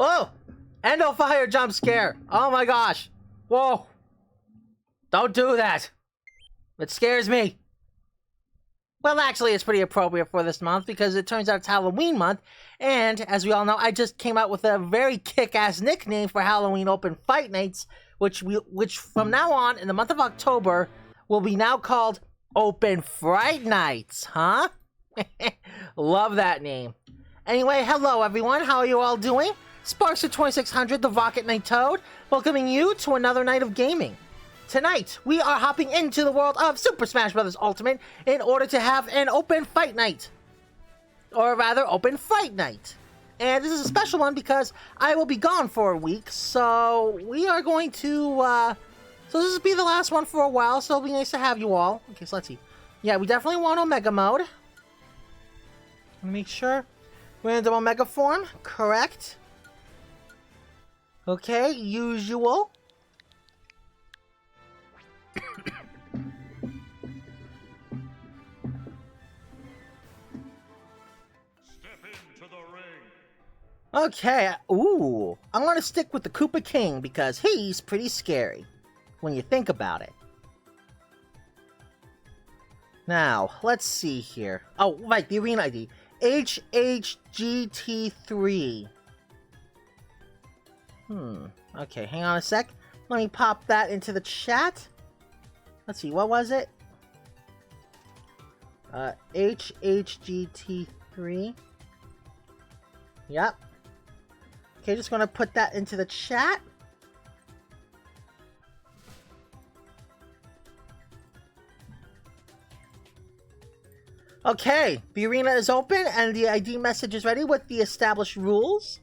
Oh! Endo fire jump scare! Oh my gosh! Whoa! Don't do that! It scares me! Well, actually, it's pretty appropriate for this month because it turns out it's Halloween month, and as we all know, I just came out with a very kick-ass nickname for Halloween Open Fight Nights, which from now on, in the month of October, will be now called Open Fright Nights, huh? Love that name. Anyway, hello everyone, how are you all doing? Sparkster 2600, the Rocket Knight Toad, welcoming you to another night of gaming. Tonight, we are hopping into the world of Super Smash Bros. Ultimate in order to have an Open Fight Night. Or rather, Open Fright Night. And this is a special one because I will be gone for a week, so we are going to, so this will be the last one for a while, so it'll be nice to have you all. Okay, so let's see. Yeah, we definitely want Omega Mode. Make sure. Random Omega form, correct. Okay, usual. Okay, ooh, I'm gonna stick with the Koopa King because he's pretty scary when you think about it. Now, let's see here. Oh, right, the arena ID. HHGT3. Okay, hang on a sec. Let me pop that into the chat. Let's see, what was it? HHGT3. Yep. Okay, just gonna put that into the chat. Okay, the arena is open and the ID message is ready with the established rules.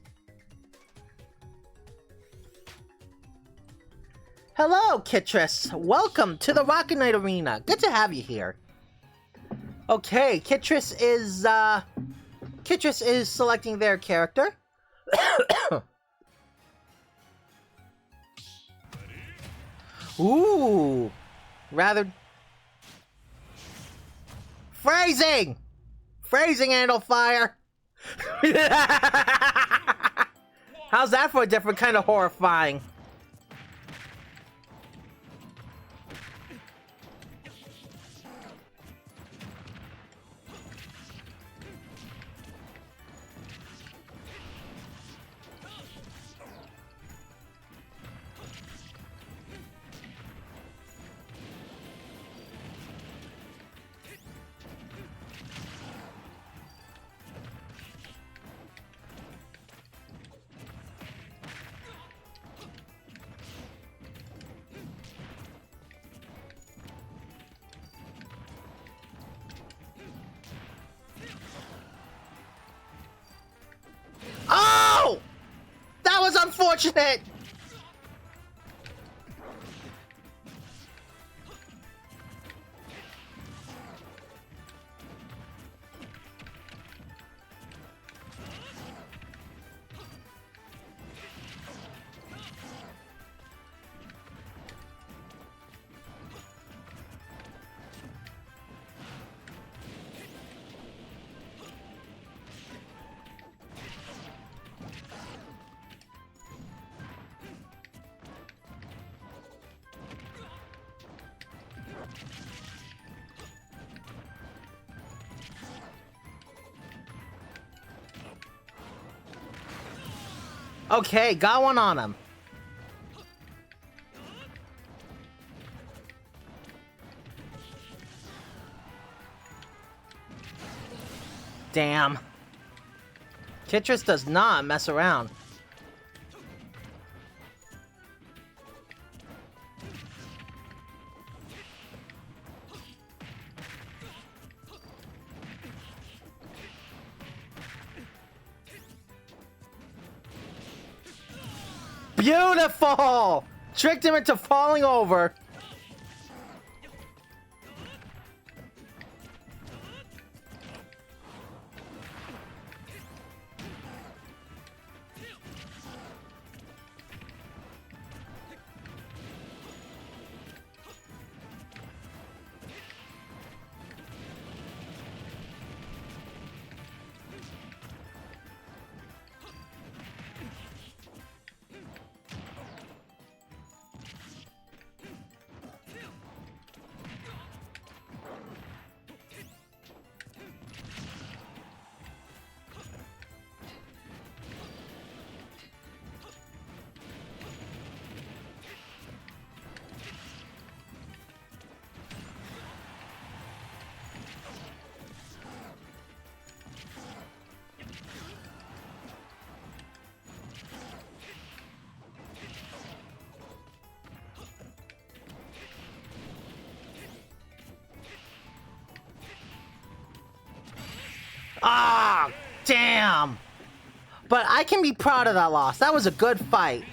Hello, Kitris. Welcome to the Rocket Knight Arena. Good to have you here. Okay, Kitris is selecting their character. Ooh, rather phrasing, Handle Fire. How's that for a different kind of horrifying? Oh! That was unfortunate! Okay, got one on him. Damn. Kitris does not mess around. Beautiful! Tricked him into falling over. Ah, damn. But I can be proud of that loss. That was a good fight.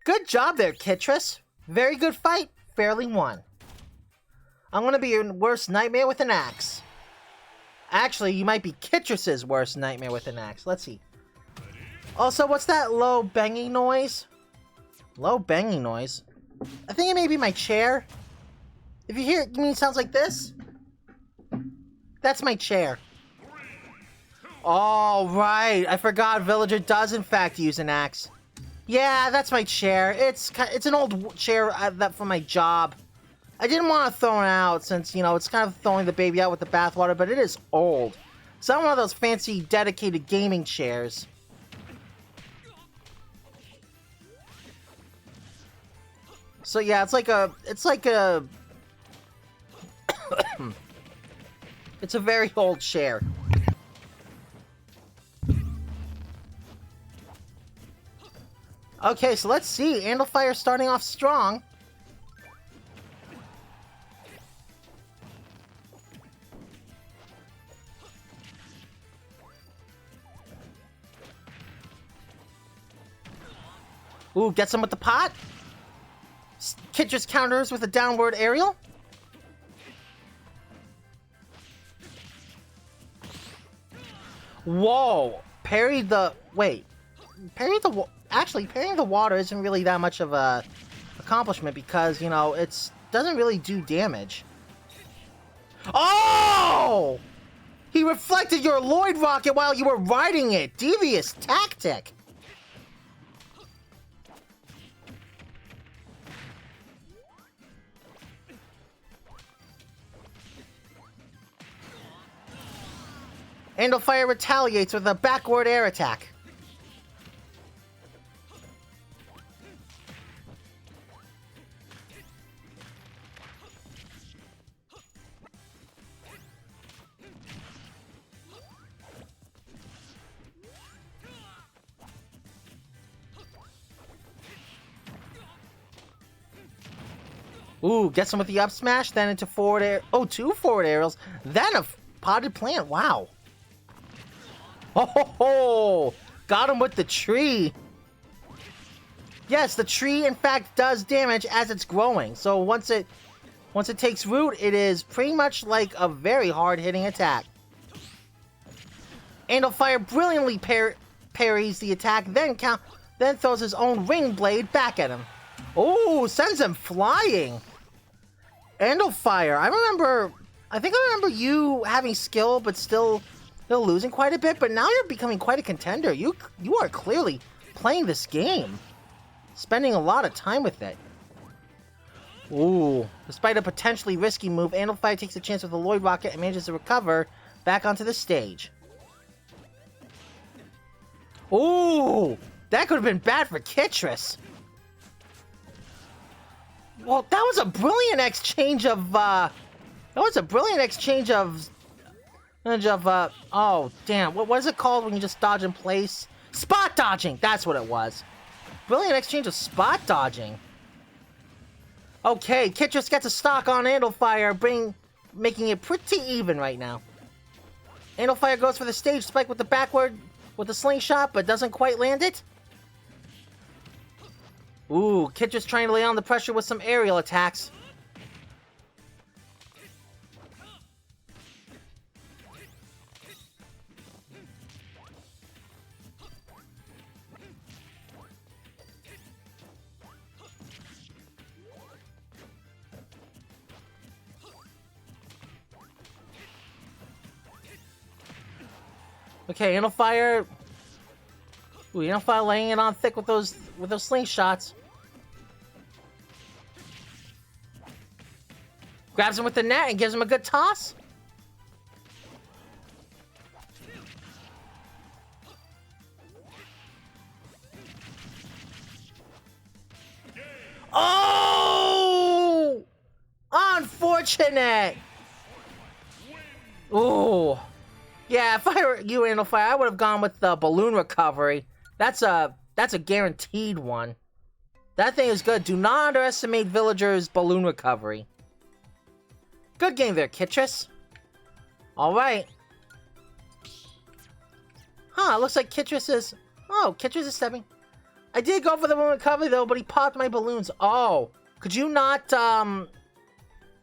Good job there, Kitris. Very good fight. Fairly won. I'm gonna be your worst nightmare with an axe. Actually, you might be Kitris's worst nightmare with an axe. Let's see. Also, what's that low banging noise? Low banging noise? I think it may be my chair. If you hear it, you mean it sounds like this? That's my chair. Oh, right. I forgot Villager does, in fact, use an axe. Yeah, that's my chair. It's an old chair that for my job. I didn't want to throw it out since, you know, it's kind of throwing the baby out with the bathwater, but it is old. It's not one of those fancy, dedicated gaming chairs. So yeah, it's like a it's a very old chair. Okay, so let's see. Andalfire starting off strong. Ooh, gets him with the pot. Kit just counters with a downward aerial. Whoa! Parried the... Wait. Parried the... Actually, parrying the water isn't really that much of a accomplishment because, you know, it doesn't really do damage. Oh! He reflected your Lloyd rocket while you were riding it! Devious tactic! Andalfire retaliates with a backward air attack. Ooh, gets him with the up smash, then into forward air. Oh, 2 forward aerials, then a potted plant. Wow. Oh ho ho! Got him with the tree. Yes, the tree in fact does damage as it's growing. So once it takes root, it is pretty much like a very hard-hitting attack. Andalfire brilliantly parries the attack, then throws his own ring blade back at him. Oh, sends him flying. Andalfire, I think I remember you having skill, but still losing quite a bit, but now you're becoming quite a contender. You are clearly playing this game. Spending a lot of time with it. Ooh. Despite a potentially risky move, Andalfire takes a chance with the Lloyd rocket and manages to recover back onto the stage. Ooh! That could have been bad for Kitris. Well, that was a brilliant exchange of, oh, damn. What is it called when you just dodge in place? Spot dodging! That's what it was. Brilliant exchange of spot dodging. Okay, Kitris gets a stock on Andalfire, making it pretty even right now. Andalfire goes for the stage spike with the slingshot, but doesn't quite land it. Ooh, Kitris trying to lay on the pressure with some aerial attacks. Okay, Andalfire. Ooh, Andalfire laying it on thick with those slingshots. Grabs him with the net and gives him a good toss. Oh! Unfortunate! Ooh. Yeah, if I were you, Andalfire, I would have gone with the balloon recovery. That's a guaranteed one. That thing is good. Do not underestimate Villager's balloon recovery. Good game there, Kitris. Alright. Huh, looks like Kitris is... Oh, Kitris is stepping. I did go for the moment recovery, though, but he popped my balloons. Oh. Could you not,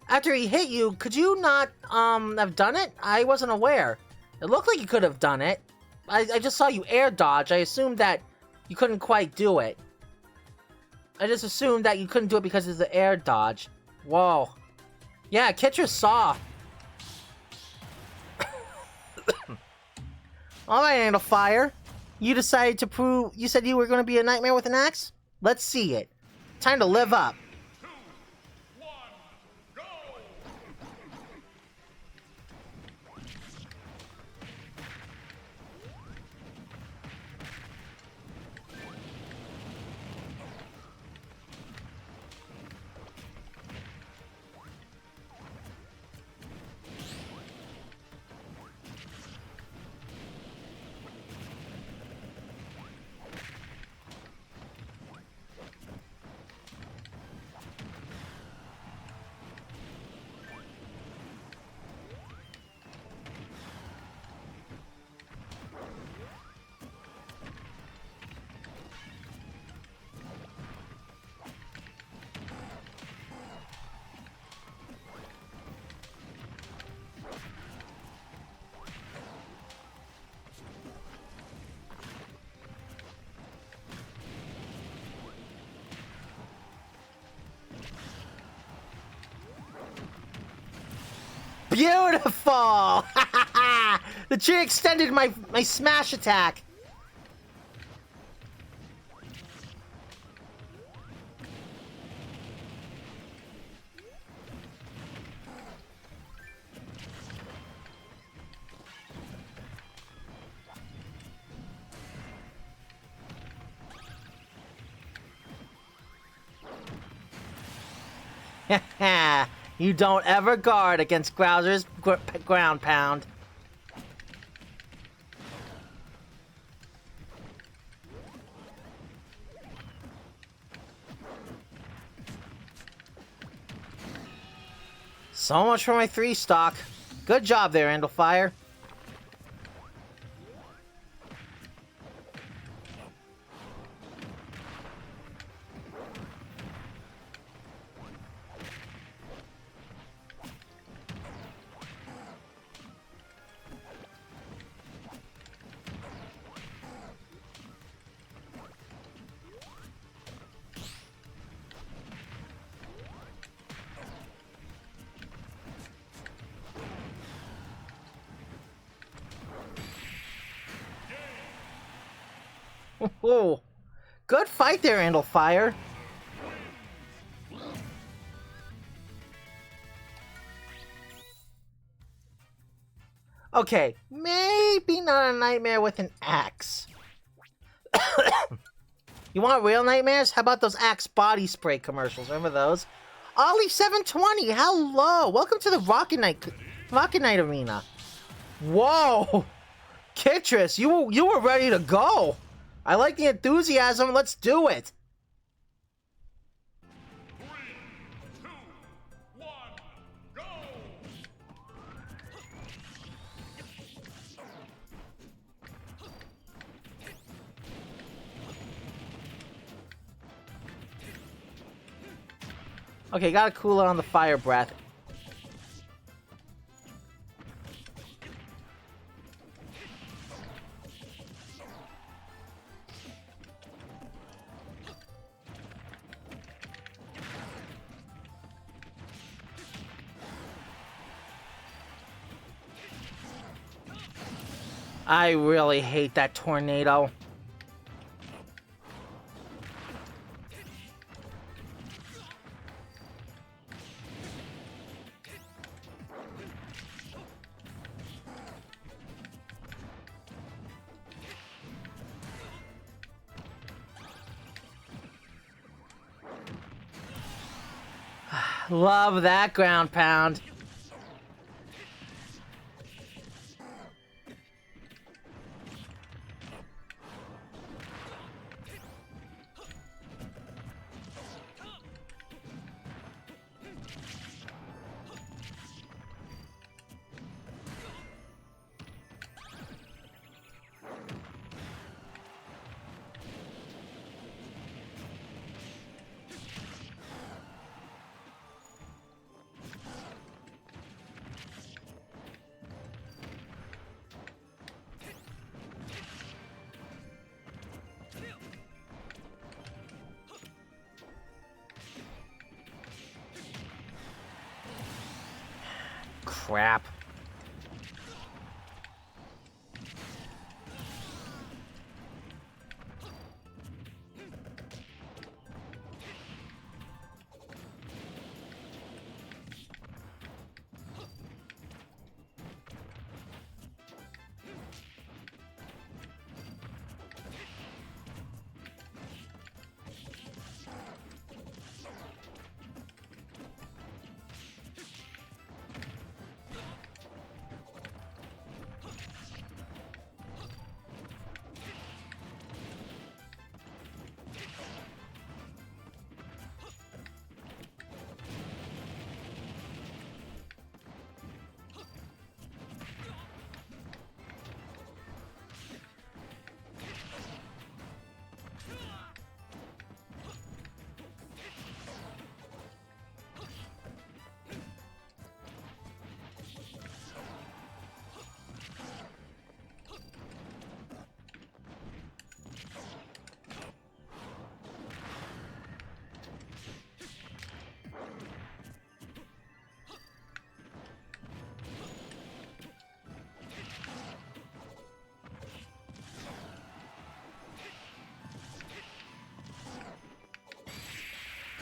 After he hit you, could you not, have done it? I wasn't aware. It looked like you could have done it. I just saw you air dodge. I assumed that you couldn't quite do it. I just assumed that you couldn't do it because it's the air dodge. Whoa. Yeah, Kitris saw. Alright, Handle Fire. You decided to prove... You said you were going to be a nightmare with an axe? Let's see it. Time to live up. Beautiful! The tree extended my smash attack. You don't ever guard against Growser's ground pound. So much for my 3-stock. Good job there, Andalfire. Oh, good fight there, Andalfire. Okay, maybe not a nightmare with an axe. You want real nightmares? How about those Axe body spray commercials? Remember those? Ollie720, hello! Welcome to the Rocket Knight Arena. Whoa! Kitris, you were ready to go. I like the enthusiasm. Let's do it. 3, 2, 1, go! Okay, gotta cool it on the fire breath. I really hate that tornado. Love that ground pound. crap.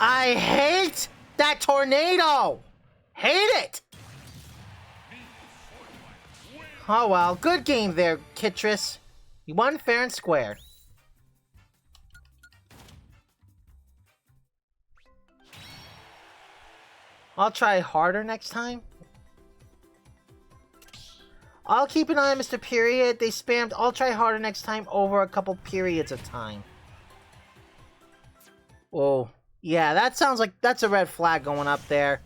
I hate that tornado! Hate it! Oh well, good game there, Kitris. You won fair and square. I'll try harder next time. I'll keep an eye on Mr. Period. They spammed I'll try harder next time over a couple periods of time. Oh, yeah, that sounds like that's a red flag going up there.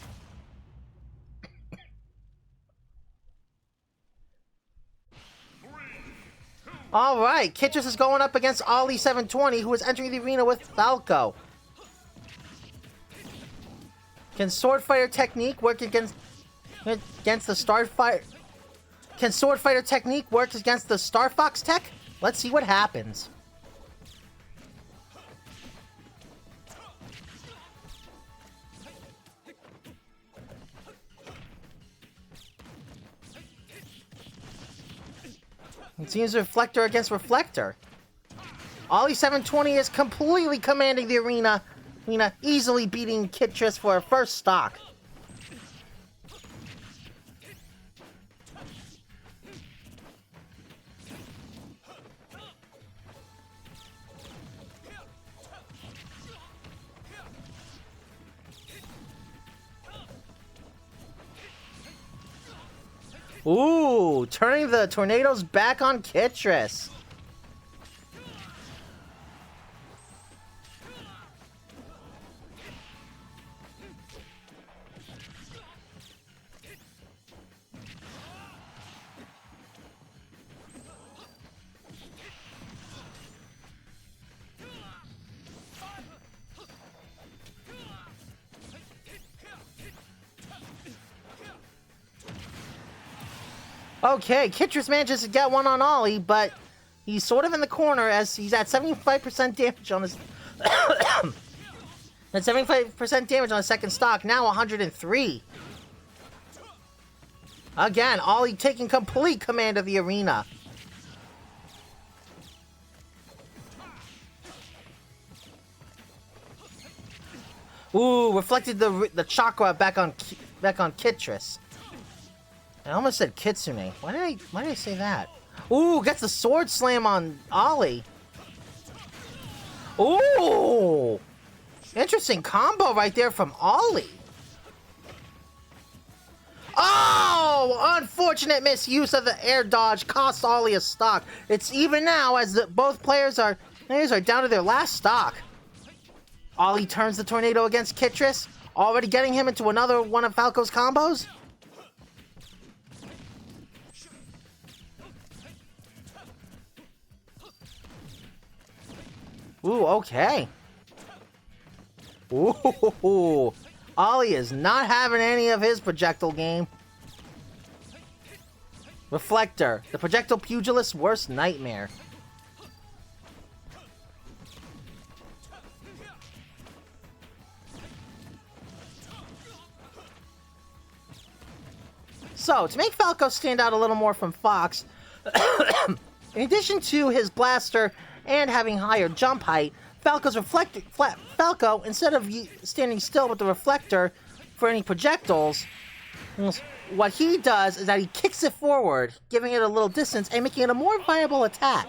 Alright, Kitris is going up against Ollie 720, who is entering the arena with Falco. Can Sword Fighter technique work against the Starfighter? Can Sword Fighter technique work against the Star Fox tech? Let's see what happens. It seems Reflector against Reflector. Ollie 720 is completely commanding the arena, easily beating Kitris for a first stock. Ooh, turning the tornadoes back on Kitris. Okay, Kitris manages to get one on Ollie, but he's sort of in the corner as he's at 75% damage on his... at 75% damage on his second stock, now 103. Again, Ollie taking complete command of the arena. Ooh, reflected the chakra back on Kitris. I almost said Kitsune. Why did I say that? Ooh, gets the sword slam on Ollie. Ooh! Interesting combo right there from Ollie. Oh! Unfortunate misuse of the air dodge cost Ollie a stock. It's even now as both players are down to their last stock. Ollie turns the tornado against Kitris, already getting him into another one of Falco's combos. Ooh, okay. Ooh, Ollie is not having any of his projectile game. Reflector, the projectile pugilist's worst nightmare. So, to make Falco stand out a little more from Fox, in addition to his blaster and having higher jump height, Falco, instead of standing still with the reflector for any projectiles, what he does is that he kicks it forward, giving it a little distance and making it a more viable attack.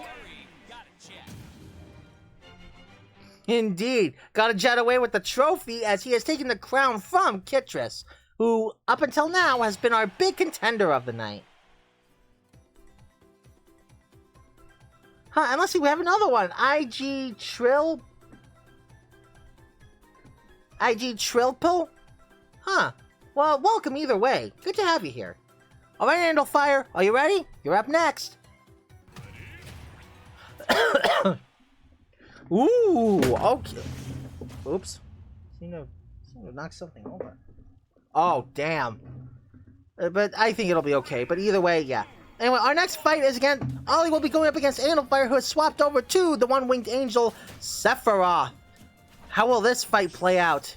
Indeed, gotta jet away with the trophy as he has taken the crown from Kitris, who, up until now, has been our big contender of the night. Huh, and let's see, we have another one. IG Trilpil? Huh. Well, welcome either way. Good to have you here. Alright, Andalfire, are you ready? You're up next. Ooh, okay. Oops. Seem to knock something over. Oh, damn. But I think it'll be okay. But either way, yeah. Anyway, our next fight is again... Ollie will be going up against Andalfire, who has swapped over to the one-winged angel, Sephiroth. How will this fight play out?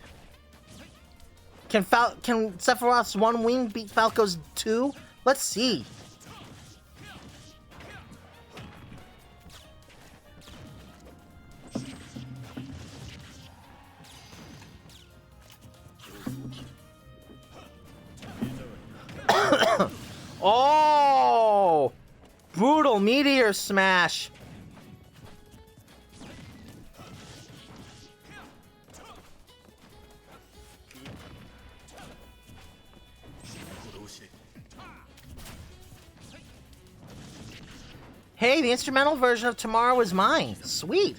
Can Sephiroth's one wing beat Falco's two? Let's see. Oh! Brutal meteor smash. Hey, the instrumental version of Tomorrow Is Mine. Sweet.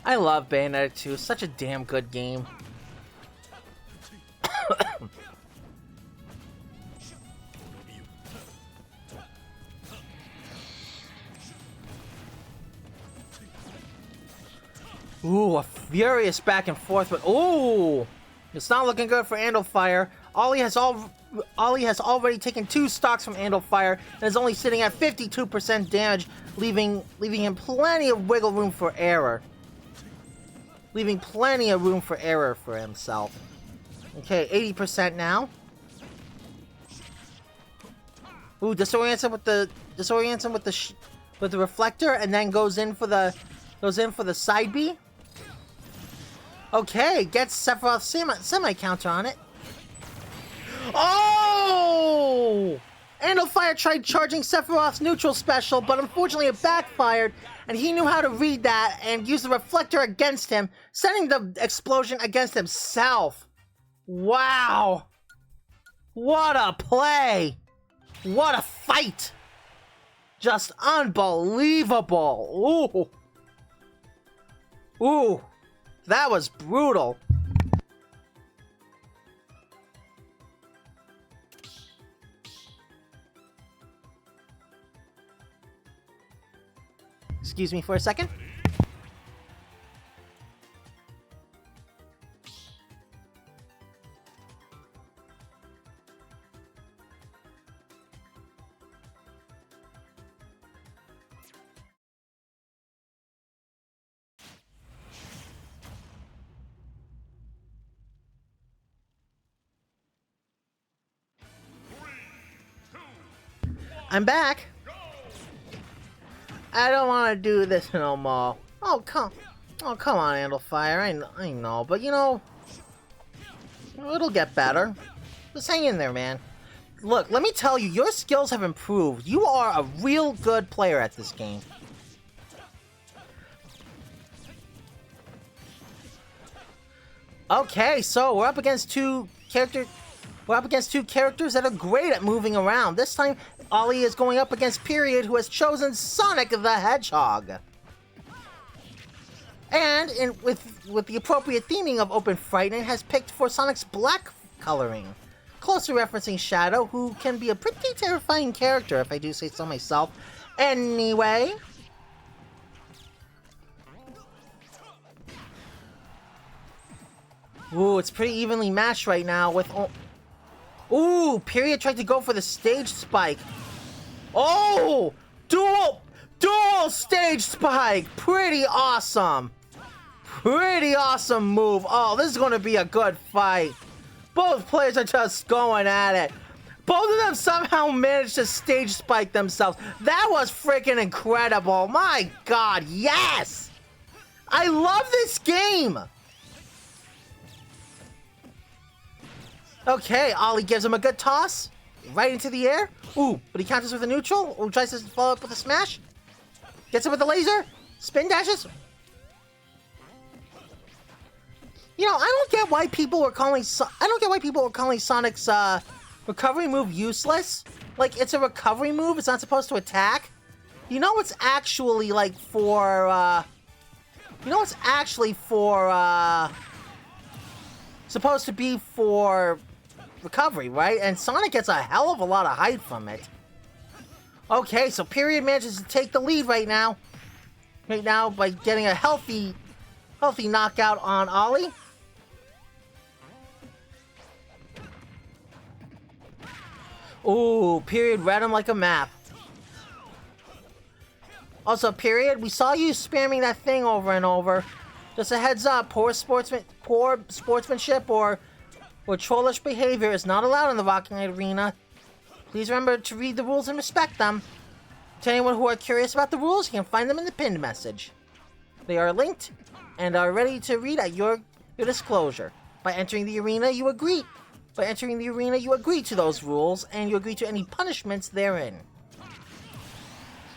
I love Bayonetta 2. Such a damn good game. Ooh, a furious back and forth, but ooh! It's not looking good for Andalfire. Ollie has already taken 2 stocks from Andalfire and is only sitting at 52% damage, leaving him plenty of wiggle room for error. Leaving plenty of room for error for himself. Okay, 80% now. Ooh, disorients him with the reflector, and then goes in for the side B. Okay, gets Sephiroth's semi-counter on it. Oh! Andalfire tried charging Sephiroth's neutral special, but unfortunately it backfired, and he knew how to read that and use the reflector against him, sending the explosion against himself. Wow! What a play! What a fight! Just unbelievable! Ooh! Ooh! That was brutal. Excuse me for a second. I'm back. I don't want to do this no more. Oh come on, Andalfire. I know, but you know, it'll get better. Just hang in there, man. Look, let me tell you, your skills have improved. You are a real good player at this game. Okay, so we're up against two characters that are great at moving around. This time, Ollie is going up against Period, who has chosen Sonic the Hedgehog. And with the appropriate theming of Open Fright Night, has picked for Sonic's black coloring, closely referencing Shadow, who can be a pretty terrifying character, if I do say so myself. Anyway. Ooh, it's pretty evenly matched right now with... Ooh, Period tried to go for the stage spike. Oh! Dual stage spike! Pretty awesome! Pretty awesome move. Oh, this is going to be a good fight. Both players are just going at it. Both of them somehow managed to stage spike themselves. That was freaking incredible. My God, yes! I love this game. Okay, Ollie gives him a good toss. Right into the air. Ooh, but he counters with a neutral. Ooh, tries to follow up with a smash. Gets him with the laser. Spin dashes. You know, I don't get why people were calling Sonic's recovery move useless. Like, it's a recovery move. It's not supposed to attack. You know, it's actually like for supposed to be for recovery, right? And Sonic gets a hell of a lot of height from it. Okay, so Period manages to take the lead right now. Right now by getting a healthy knockout on Ollie. Ooh, Period read him like a map. Also, Period, we saw you spamming that thing over and over. Just a heads up, poor sportsmanship or trollish behavior is not allowed in the Rock Night Arena. Please remember to read the rules and respect them. To anyone who are curious about the rules, you can find them in the pinned message. They are linked and are ready to read at your disclosure. By entering the arena, you agree. By entering the arena, you agree to those rules, and you agree to any punishments therein.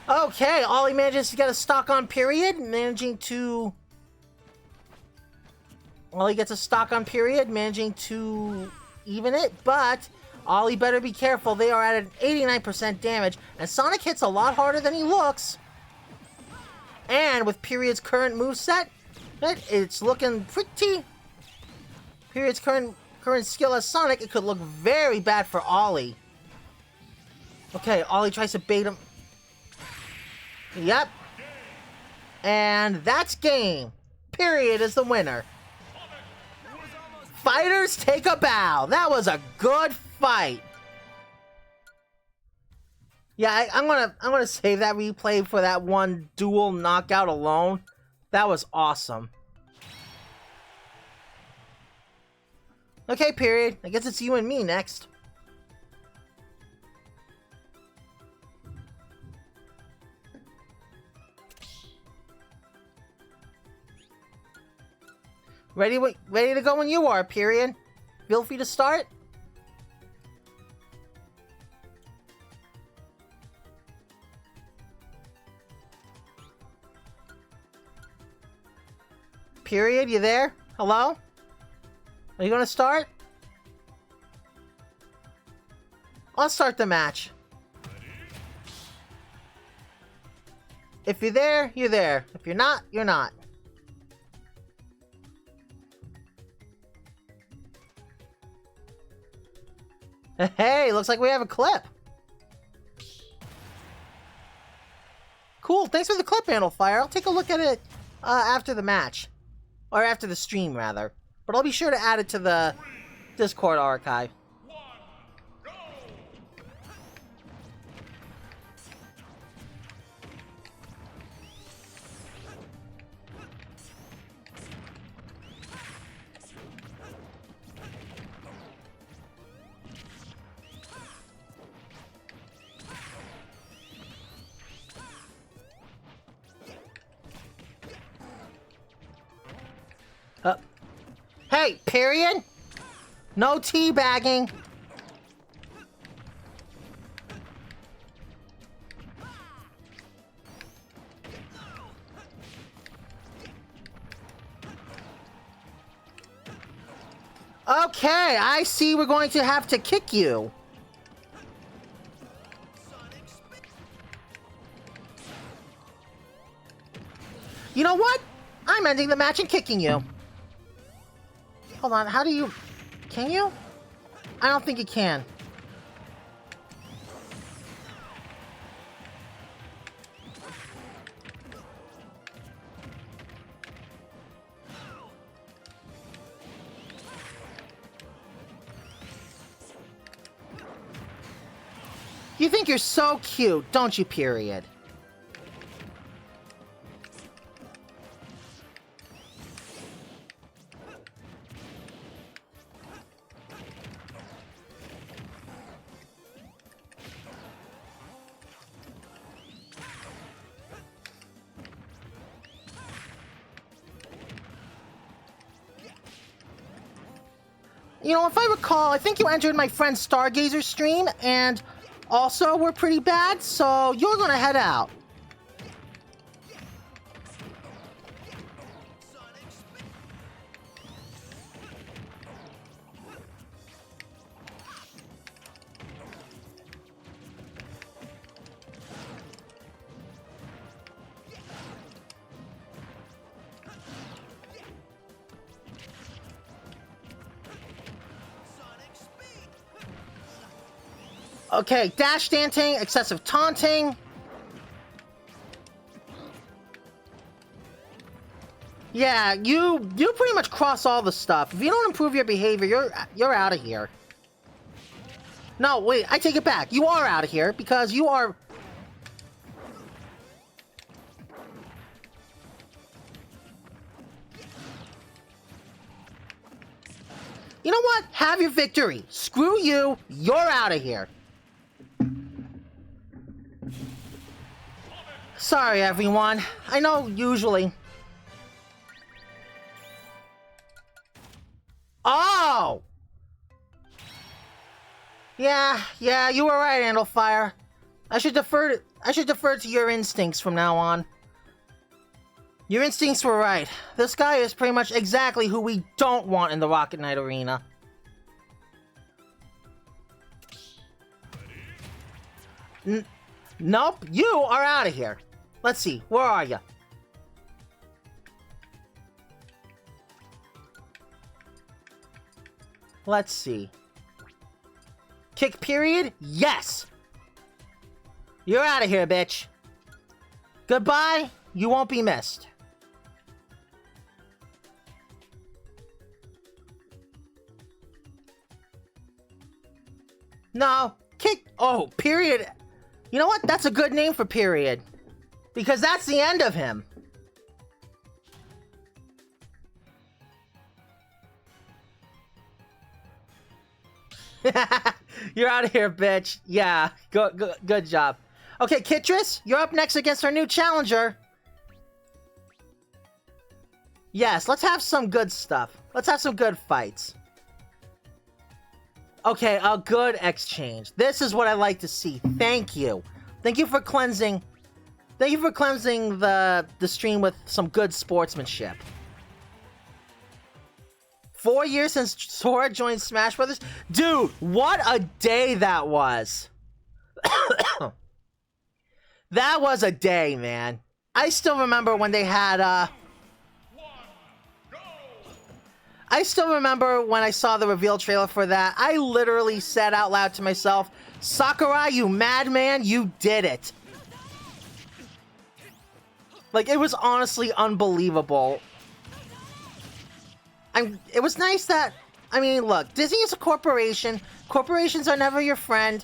Okay, Ollie manages to get a stock on Period, managing to even it, but Ollie better be careful. They are at an 89% damage, and Sonic hits a lot harder than he looks. And with Period's current moveset, it's looking pretty... Period's current skill as Sonic, it could look very bad for Ollie. Okay, Ollie tries to bait him. Yep. And that's game. Period is the winner. Fighters take a bow. That was a good fight. Yeah, I'm gonna save that replay for that one dual knockout alone. That was awesome. Okay, Period. I guess it's you and me next. Ready to go when you are, Period. Feel free to start. Period, you there? Hello? Are you gonna start? I'll start the match. If you're there, you're there. If you're not, you're not. Hey, looks like we have a clip. Cool, thanks for the clip, Fire. I'll take a look at it after the match. Or after the stream, rather. But I'll be sure to add it to the Discord archive. Hey, Period? No teabagging. Okay, I see we're going to have to kick you. You know what? I'm ending the match and kicking you. Hold on, how do you... Can you? I don't think you can. You think you're so cute, don't you, Period? You know, if I recall, I think you entered my friend Stargazer stream, and also were pretty bad, so you're gonna head out. Okay, dash dancing, excessive taunting. Yeah, you pretty much cross all the stuff. If you don't improve your behavior, you're out of here. No, wait, I take it back. You are out of here because you are. You know what? Have your victory. Screw you. You're out of here. Sorry, everyone. I know usually. Oh! Yeah, you were right, Andalfire. I should defer to your instincts from now on. Your instincts were right. This guy is pretty much exactly who we don't want in the Rocket Knight arena. Nope, you are out of here. Let's see, where are you? Let's see. Kick period? Yes! You're out of here, bitch. Goodbye, you won't be missed. No, kick. Oh, period. You know what? That's a good name for period. Because that's the end of him. You're out of here, bitch. Yeah, good job. Okay, Kitris, you're up next against our new challenger. Yes, let's have some good stuff. Let's have some good fights. Okay, a good exchange. This is what I like to see. Thank you. Thank you for cleansing. Thank you for cleansing the stream with some good sportsmanship. 4 years since Sora joined Smash Brothers? Dude, what a day that was. That was a day, man. I still remember when they had, I still remember when I saw the reveal trailer for that. I literally said out loud to myself, Sakurai, you madman, you did it. Like, it was honestly unbelievable. It was nice that, I mean, look, Disney is a corporation. Corporations are never your friend.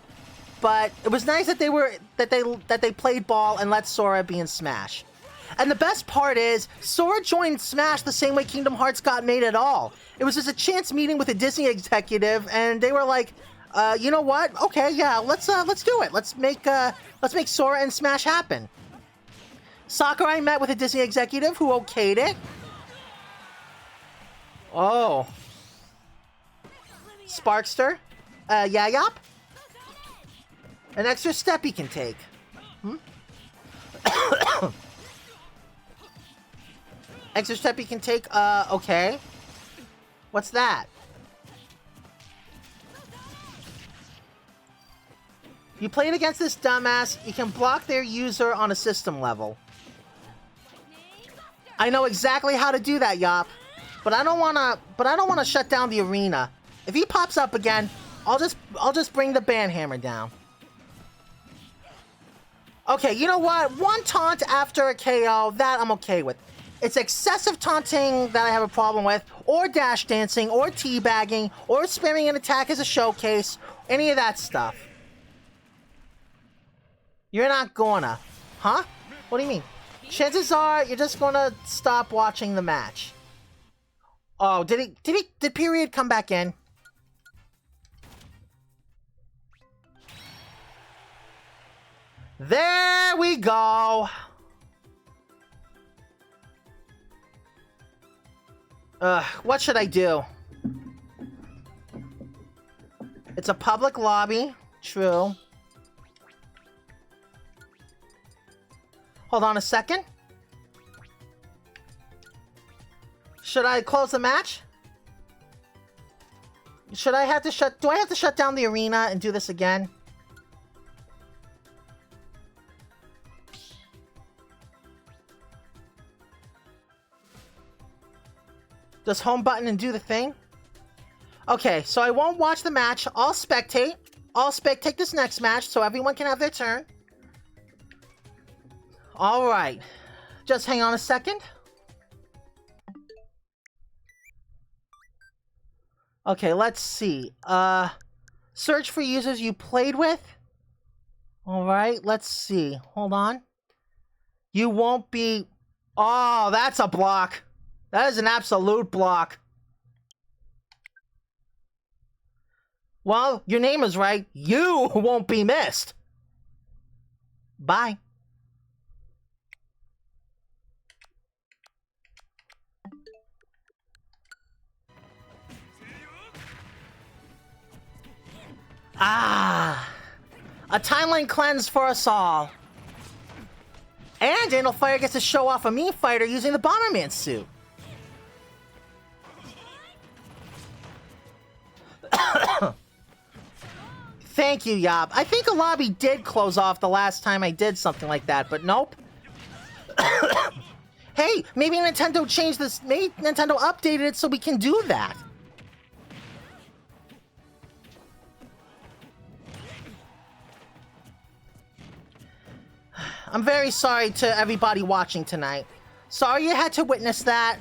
But it was nice that they played ball and let Sora be in Smash. And the best part is, Sora joined Smash the same way Kingdom Hearts got made at all. It was just a chance meeting with a Disney executive, and they were like, you know what? Okay, yeah, let's do it. Let's make Sora and Smash happen. Sakurai met with a Disney executive who okayed it. Oh. Sparkster? Yayop? An extra step he can take. Extra step he can take, okay. What's that? You played against this dumbass, you can block their user on a system level. I know exactly how to do that, Yop. But I don't wanna shut down the arena. If he pops up again, I'll just bring the banhammer down. Okay, you know what? One taunt after a KO, that I'm okay with. It's excessive taunting that I have a problem with, or dash dancing, or teabagging, or spamming an attack as a showcase, any of that stuff. You're not gonna. Huh? What do you mean? Chances are you're just gonna stop watching the match. Oh, did Period come back in? There we go. What should I do? It's a public lobby. True. Hold on a second. Should I close the match? Should I have to shut... Do I have to shut down the arena and do this again? Does home button and do the thing? Okay, so I won't watch the match. I'll spectate. I'll spectate this next match so everyone can have their turn. Alright. Just hang on a second. Okay, let's see. Search for users you played with. Alright, let's see. Hold on. You won't be... Oh, that's a block. That is an absolute block. Well, your name is right. You won't be missed. Bye. Ah. A timeline cleanse for us all. And Daniel Fire gets to show off a Mii fighter using the Bomberman suit. Thank you, Yob. I think a lobby did close off the last time I did something like that, but nope. Hey, maybe Nintendo changed this. Maybe Nintendo updated it so we can do that. I'm very sorry to everybody watching tonight. Sorry you had to witness that.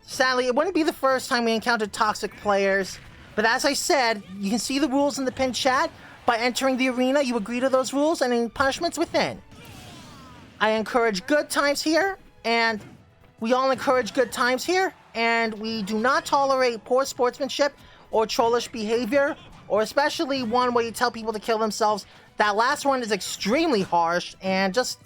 Sadly, it wouldn't be the first time we encountered toxic players. But as I said, you can see the rules in the pinned chat. By entering the arena, you agree to those rules and any punishments within. I encourage good times here, and we all encourage good times here, and we do not tolerate poor sportsmanship or trollish behavior, or especially one where you tell people to kill themselves. That last one is extremely harsh, and just,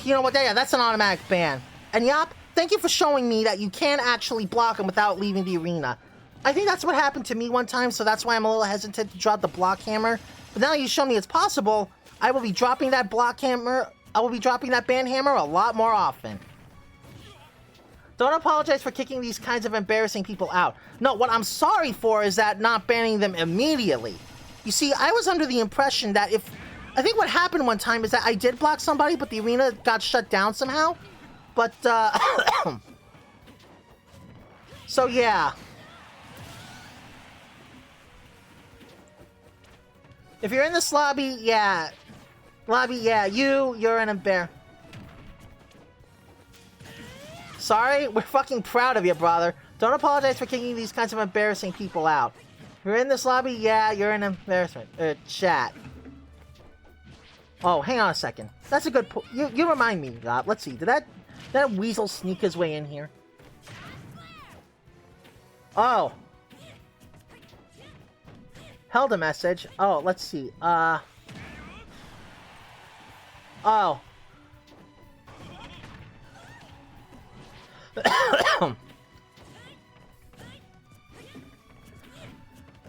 you know what, yeah, that's an automatic ban. And Yop, thank you for showing me that you can actually block him without leaving the arena. I think that's what happened to me one time, so that's why I'm a little hesitant to drop the block hammer. But now you show me it's possible, I will be dropping that block hammer, I will be dropping that ban hammer a lot more often. Don't apologize for kicking these kinds of embarrassing people out. No, what I'm sorry for is that not banning them immediately. You see, I was under the impression that if... I think what happened one time is that I did block somebody, but the arena got shut down somehow. But, so, yeah. If you're in this lobby, yeah. Lobby, yeah. You're an embarrassment. Sorry, we're fucking proud of you, brother. Don't apologize for kicking these kinds of embarrassing people out. If you're in this lobby, yeah, you're an embarrassment. Chat. Oh, hang on a second. That's a good you remind me, God. Let's see. Did that weasel sneak his way in here? Oh. Held a message. Oh, let's see. Oh.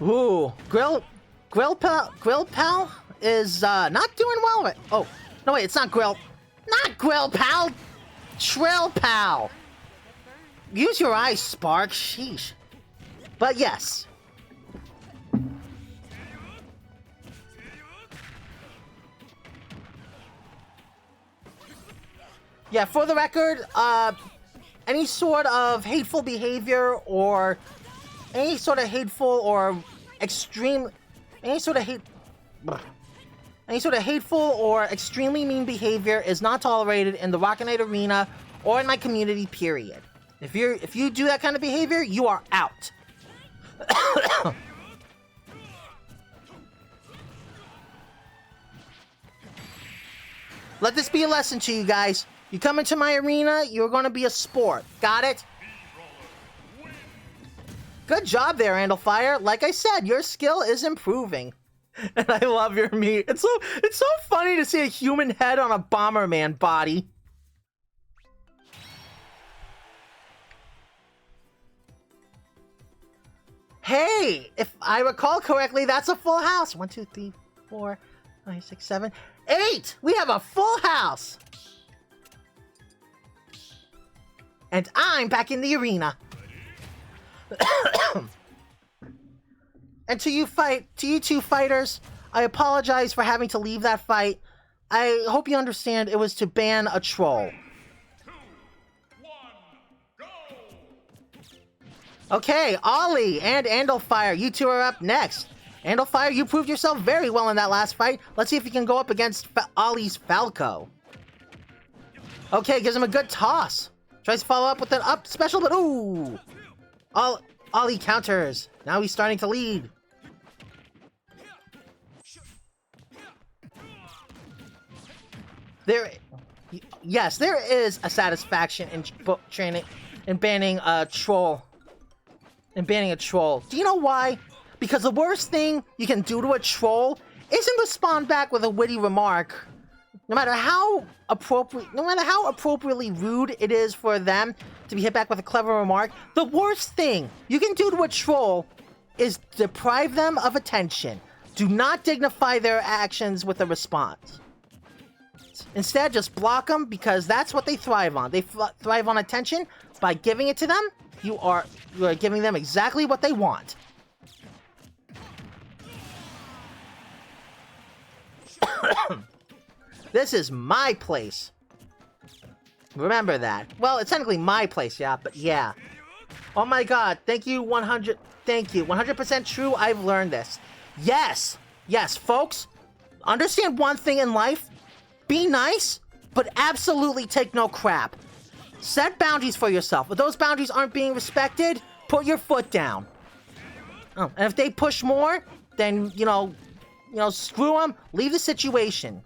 Ooh, Grill Pal is not doing well. Oh, no wait, it's not Grill Pal, Trill Pal. Use your eyes, Spark. Sheesh. But yes. Yeah, for the record, any sort of hateful behavior or any sort of hateful or extreme, any sort of hateful or extremely mean behavior is not tolerated in the Rocket Knight arena or in my community, period. If you do that kind of behavior, you are out. Let this be a lesson to you guys. You come into my arena, you're going to be a sport. Got it? Good job there, Andalfire. Like I said, your skill is improving. And I love your meat. It's so funny to see a human head on a Bomberman body. Hey, if I recall correctly, that's a full house. 1, 2, 3, 4, 5, 6, 7, 8. We have a full house. And I'm back in the arena. And to you two fighters, I apologize for having to leave that fight. I hope you understand it was to ban a troll. 2, 1, go! Okay, Ollie and Andalfire, you two are up next. Andalfire, you proved yourself very well in that last fight. Let's see if you can go up against Ollie's Falco. Okay, gives him a good toss. Tries to follow up with an up special, but ooh! Ollie counters. Now he's starting to lead. Yes, there is a satisfaction in training, in banning a troll. Do you know why? Because the worst thing you can do to a troll isn't respond back with a witty remark. No matter how appropriately rude it is for them to be hit back with a clever remark, the worst thing you can do to a troll is deprive them of attention. Do not dignify their actions with a response. Instead, just block them because that's what they thrive on. They thrive on attention. By giving it to them, you are giving them exactly what they want. This is my place. Remember that. Well, it's technically my place, yeah, but yeah. Oh my god, thank you, 100... Thank you, 100% true, I've learned this. Yes! Yes, folks, understand one thing in life. Be nice, but absolutely take no crap. Set boundaries for yourself. If those boundaries aren't being respected, put your foot down. Oh, and if they push more, then, you know, screw them, leave the situation.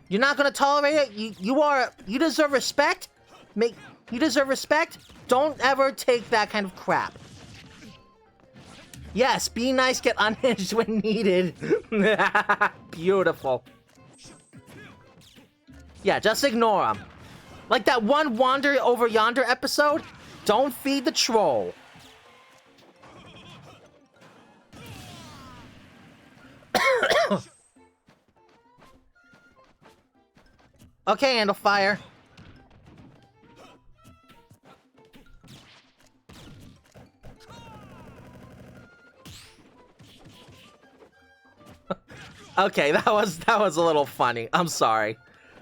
You're not gonna tolerate it. You deserve respect. You deserve respect. Don't ever take that kind of crap. Yes, be nice, get unhinged when needed. Beautiful. Yeah, just ignore them. Like that one Wander Over Yonder episode. Don't feed the troll. Okay, Andalfire. Okay, that was a little funny. I'm sorry.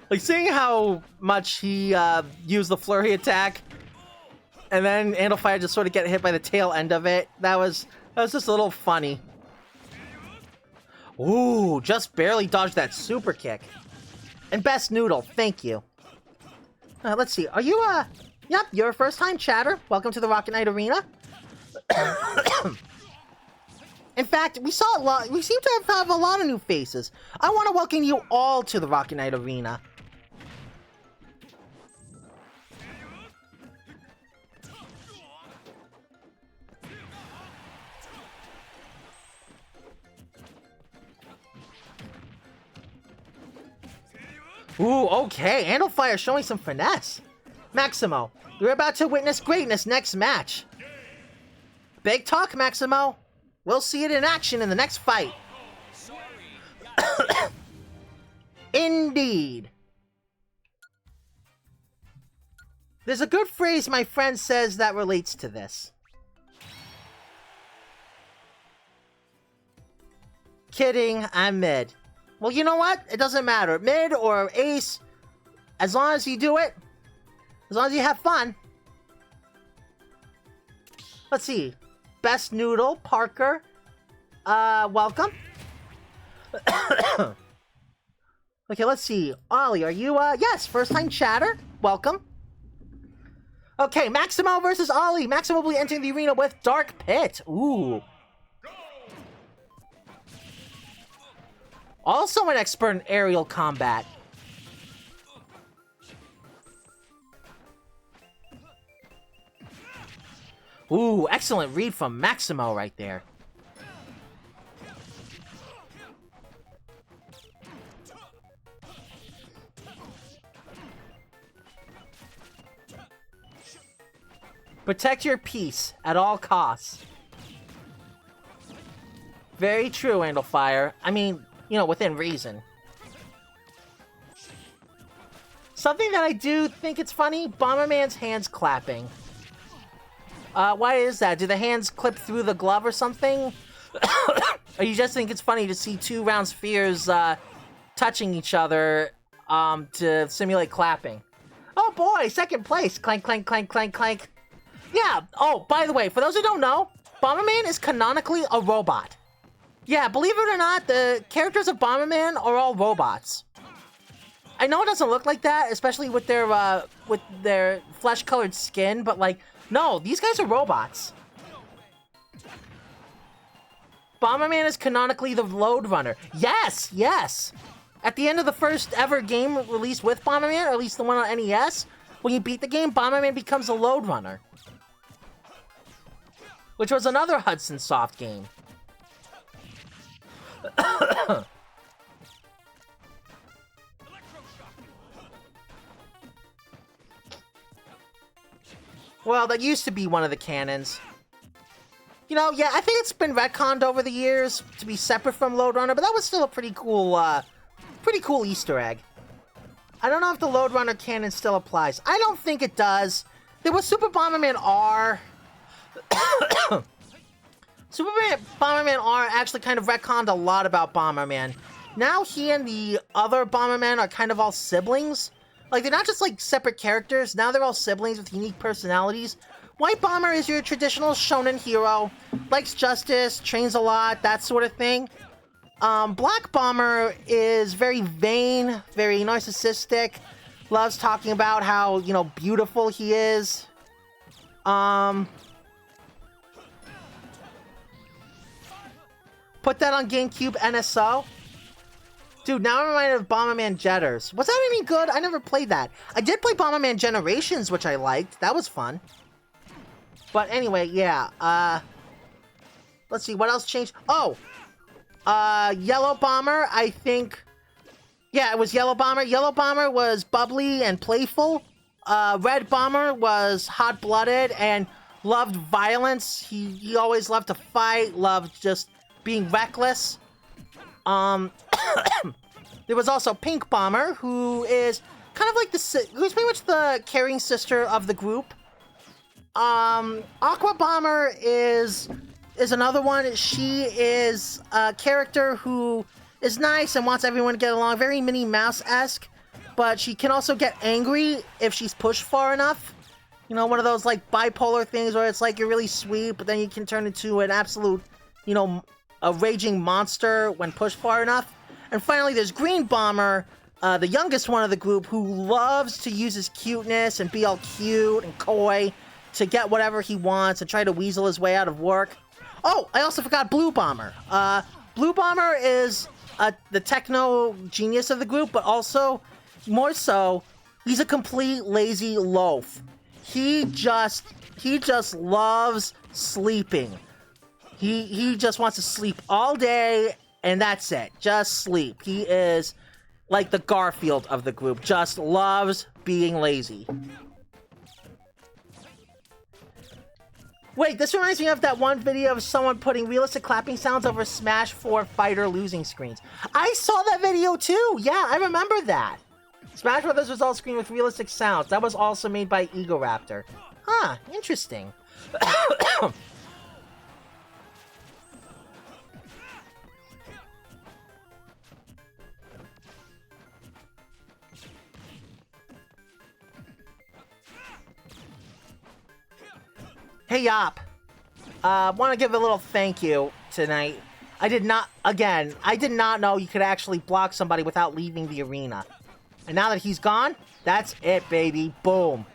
Like, seeing how much he used the flurry attack, and then Andalfire just sort of get hit by the tail end of it, that was just a little funny. Ooh, just barely dodged that super kick. And Best Noodle, thank you. Let's see, are you, yep, you're a first-time chatter. Welcome to the Rocket Knight Arena. In fact, we seem to have a lot of new faces. I want to welcome you all to the Rocket Knight Arena. Ooh, okay, Andalfire showing some finesse. Maximo, you're about to witness greatness next match. Big talk, Maximo. We'll see it in action in the next fight. Indeed. There's a good phrase my friend says that relates to this. Kidding, I'm mid. Well, you know what? It doesn't matter. Mid or ace, as long as you do it, as long as you have fun. Let's see. Best Noodle, Parker. Welcome. Okay, let's see. Ollie, are you, yes, first time chatter. Welcome. Okay, Maximo versus Ollie. Maximo will be entering the arena with Dark Pit. Ooh. Also an expert in aerial combat. Ooh, excellent read from Maximo right there. Protect your peace at all costs. Very true, Andalfire. I mean, you know, within reason. Something that I do think it's funny, Bomberman's hands clapping. Why is that? Do the hands clip through the glove or something? Or you just think it's funny to see two round spheres touching each other to simulate clapping? Oh boy, second place. Clank, clank, clank, clank, clank. Yeah, oh, by the way, for those who don't know, Bomberman is canonically a robot. Yeah, believe it or not, the characters of Bomberman are all robots. I know it doesn't look like that, especially with their flesh-colored skin, but like, no, these guys are robots. Bomberman is canonically the Load Runner. Yes, yes! At the end of the first ever game released with Bomberman, or at least the one on NES, when you beat the game, Bomberman becomes a Load Runner. Which was another Hudson Soft game. Well, that used to be one of the canons. You know, yeah, I think it's been retconned over the years to be separate from Load Runner, but that was still a pretty cool Easter egg. I don't know if the Load Runner canon still applies. I don't think it does. There was Super Bomberman R. Bomberman R actually kind of retconned a lot about Bomberman. Now he and the other Bomberman are kind of all siblings. Like, they're not just, like, separate characters. Now they're all siblings with unique personalities. White Bomber is your traditional shonen hero. Likes justice, trains a lot, that sort of thing. Black Bomber is very vain, very narcissistic. Loves talking about how, you know, beautiful he is. Put that on GameCube NSO. Dude, now I'm reminded of Bomberman Jetters. Was that any good? I never played that. I did play Bomberman Generations, which I liked. That was fun. But anyway, yeah. Let's see, what else changed? Oh! Yellow Bomber, I think... Yeah, it was Yellow Bomber. Yellow Bomber was bubbly and playful. Red Bomber was hot-blooded and loved violence. He always loved to fight, loved just being reckless. There was also Pink Bomber, who is kind of like who's pretty much the caring sister of the group. Aqua Bomber is another one. She is a character who is nice and wants everyone to get along, very Minnie Mouse-esque, but she can also get angry if she's pushed far enough. You know, one of those, like, bipolar things where it's like you're really sweet, but then you can turn into an absolute, you know, a raging monster when pushed far enough. And finally, there's Green Bomber, the youngest one of the group, who loves to use his cuteness and be all cute and coy to get whatever he wants and try to weasel his way out of work. Oh, I also forgot Blue Bomber. Blue Bomber is the techno genius of the group, but also, more so, he's a complete lazy loaf. He just loves sleeping. He just wants to sleep all day, and that's it. Just sleep. He is like the Garfield of the group. Just loves being lazy. Wait, this reminds me of that one video of someone putting realistic clapping sounds over Smash 4 fighter losing screens. I saw that video too! Yeah, I remember that. Smash Brothers result screen with realistic sounds. That was also made by Ego Raptor. Huh, interesting. Hey, Yop. Want to give a little thank you tonight. I did not know you could actually block somebody without leaving the arena. And now that he's gone, that's it, baby. Boom.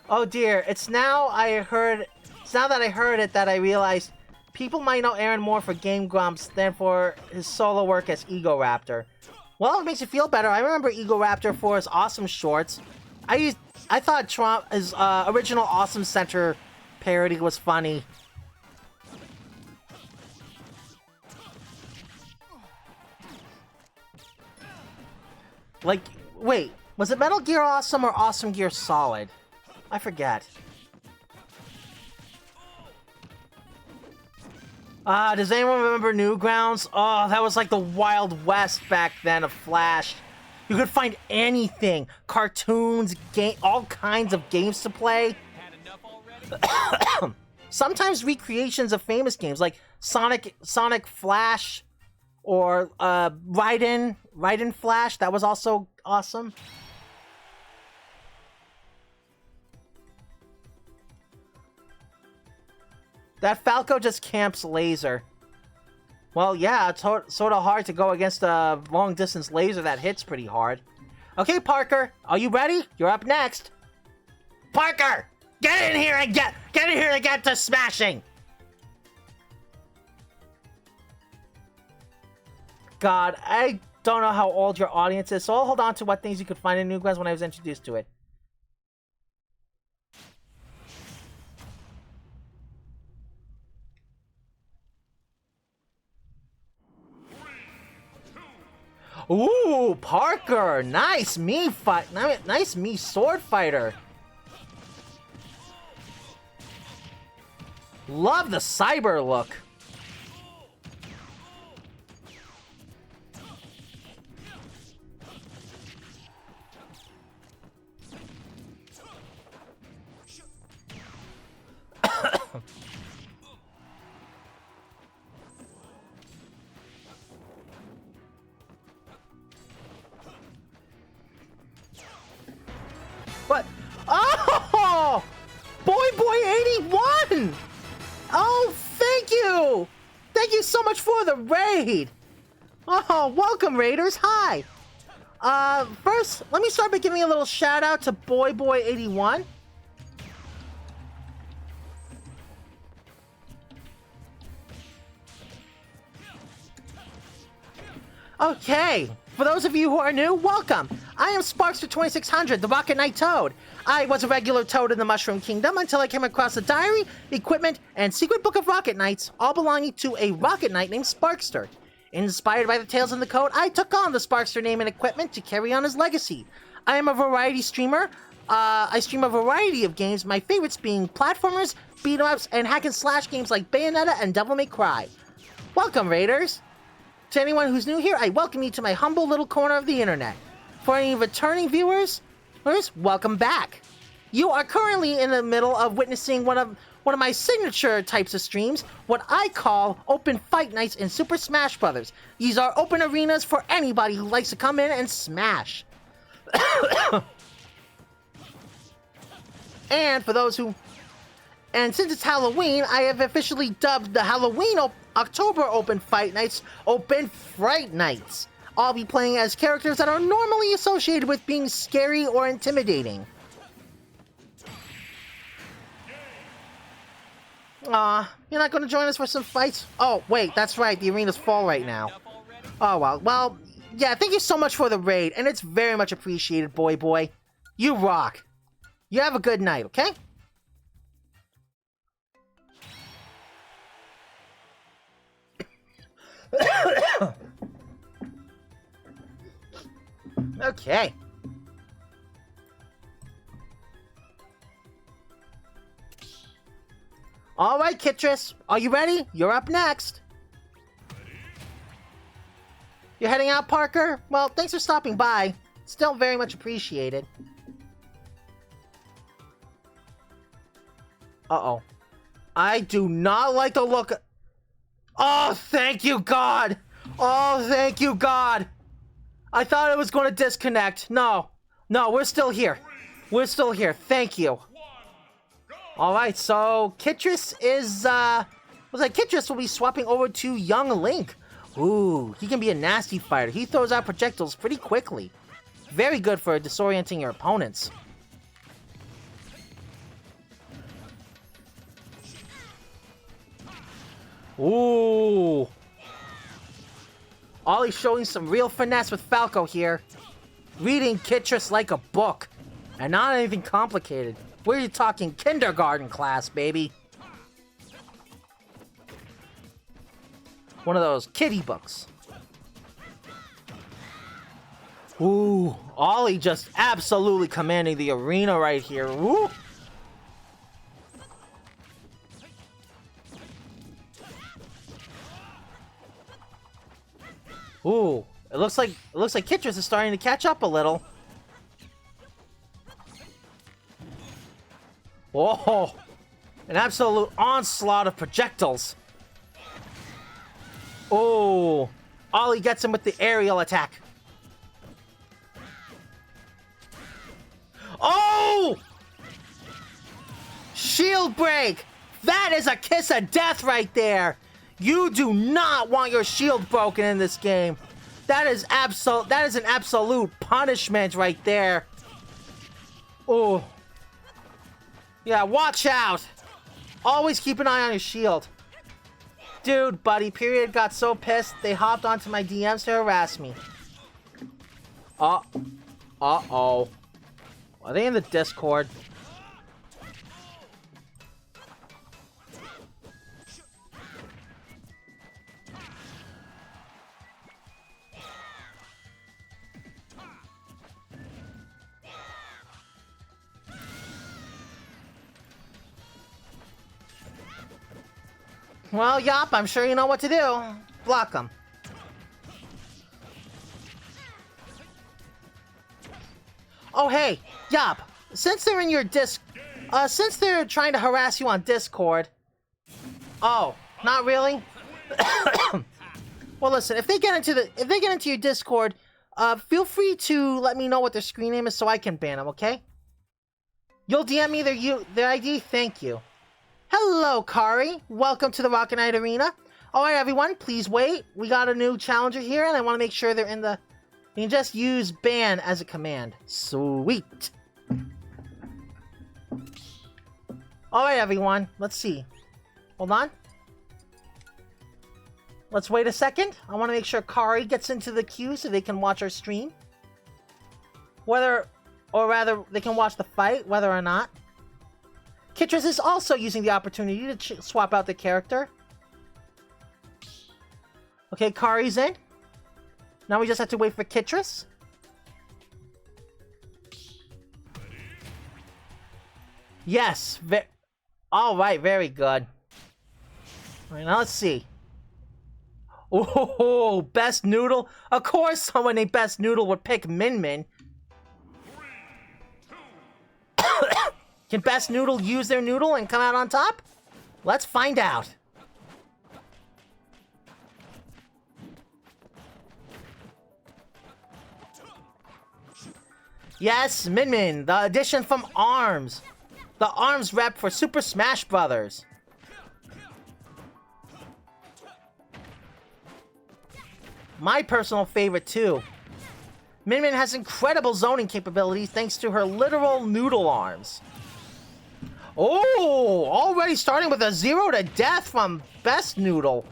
Oh dear, it's now that I heard it that I realized people might know Aaron more for Game Grumps than for his solo work as Ego Raptor. Well, it makes you feel better. I remember Ego Raptor for his awesome shorts. I thought his original Awesome Center parody was funny. Like, wait, was it Metal Gear Awesome or Awesome Gear Solid? I forget. Does anyone remember Newgrounds? Oh, that was like the Wild West back then of Flash. You could find anything. Cartoons, all kinds of games to play. Sometimes recreations of famous games like Sonic Flash or Raiden Flash. That was also awesome. That Falco just camps laser. Well, yeah, it's sort of hard to go against a long-distance laser that hits pretty hard. Okay, Parker, are you ready? You're up next. Parker, get in here and get in here and get to smashing. God, I don't know how old your audience is, so I'll hold on to what things you could find in Newgrounds when I was introduced to it. Ooh, Parker! Nice me sword fighter. Love the cyber look. What? Oh! Boy 81! Oh, thank you! Thank you so much for the raid! Oh, welcome, raiders. Hi! First, let me start by giving a little shout out to Boy 81. Okay, for those of you who are new, welcome! I am Sparkster2600, the Rocket Knight Toad. I was a regular Toad in the Mushroom Kingdom until I came across a diary, equipment, and secret book of Rocket Knights, all belonging to a Rocket Knight named Sparkster. Inspired by the tales in the code, I took on the Sparkster name and equipment to carry on his legacy. I am a variety streamer. I stream a variety of games, my favorites being platformers, beat-em-ups, and hack-and-slash games like Bayonetta and Devil May Cry. Welcome, Raiders! To anyone who's new here, I welcome you to my humble little corner of the internet. For any returning viewers, welcome back. You are currently in the middle of witnessing one of my signature types of streams, what I call open fight nights in Super Smash Bros. These are open arenas for anybody who likes to come in and smash. And for those who... And since it's Halloween, I have officially dubbed the Halloween October Open Fight Nights Open Fright Nights. I'll be playing as characters that are normally associated with being scary or intimidating. Aw, you're not going to join us for some fights? Oh, wait, that's right, the arena's full right now. Oh, well, yeah, thank you so much for the raid, and it's very much appreciated, boy. You rock. You have a good night, okay? Okay. All right, Kitris, are you ready? You're up next. You're heading out, Parker? Well, thanks for stopping by. Still very much appreciated. Uh-oh. I do not like the look... Oh, thank you, God! Oh, thank you, God! I thought it was going to disconnect. No, we're still here. We're still here. Thank you. Alright, so Kitris is, Kitris will be swapping over to young Link. Ooh, he can be a nasty fighter. He throws out projectiles pretty quickly. Very good for disorienting your opponents. Ooh. Ollie's showing some real finesse with Falco here. Reading Kitris like a book. And not anything complicated. We're talking kindergarten class, baby. One of those kiddie books. Ooh, Ollie just absolutely commanding the arena right here. Ooh. Ooh, it looks like Kitris is starting to catch up a little. Whoa, an absolute onslaught of projectiles. Oh, Ollie gets him with the aerial attack. Oh! Shield break! That is a kiss of death right there! You do not want your shield broken in this game. That is an absolute punishment right there. Oh. Yeah, watch out! Always keep an eye on your shield. Dude, buddy, Period got so pissed, they hopped onto my DMs to harass me. Uh-oh. Are they in the Discord? Well, yup, I'm sure you know what to do. Block them. Oh, hey, yup. Since they're in your since they're trying to harass you on Discord. Oh, not really? Well, listen, if they get into your Discord, feel free to let me know what their screen name is so I can ban them, okay? You'll DM me their ID, thank you. Hello, Kari. Welcome to the Rocket Knight Arena. Alright, everyone, please wait. We got a new challenger here, and I want to make sure they're in the... You can just use ban as a command. Sweet. Alright, everyone. Let's see. Hold on. Let's wait a second. I want to make sure Kari gets into the queue so they can watch our stream. Or rather, they can watch the fight, whether or not. Kitris is also using the opportunity to swap out the character. Okay, Kari's in. Now we just have to wait for Kitris. Yes. Alright, very good. Alright, now let's see. Oh, Best Noodle. Of course someone named Best Noodle would pick Min Min. Can Best Noodle use their noodle and come out on top? Let's find out. Yes, Min Min, the addition from ARMS. The ARMS rep for Super Smash Brothers. My personal favorite too. Min Min has incredible zoning capabilities thanks to her literal noodle arms. Oh, already starting with a 0 to death from Best Noodle.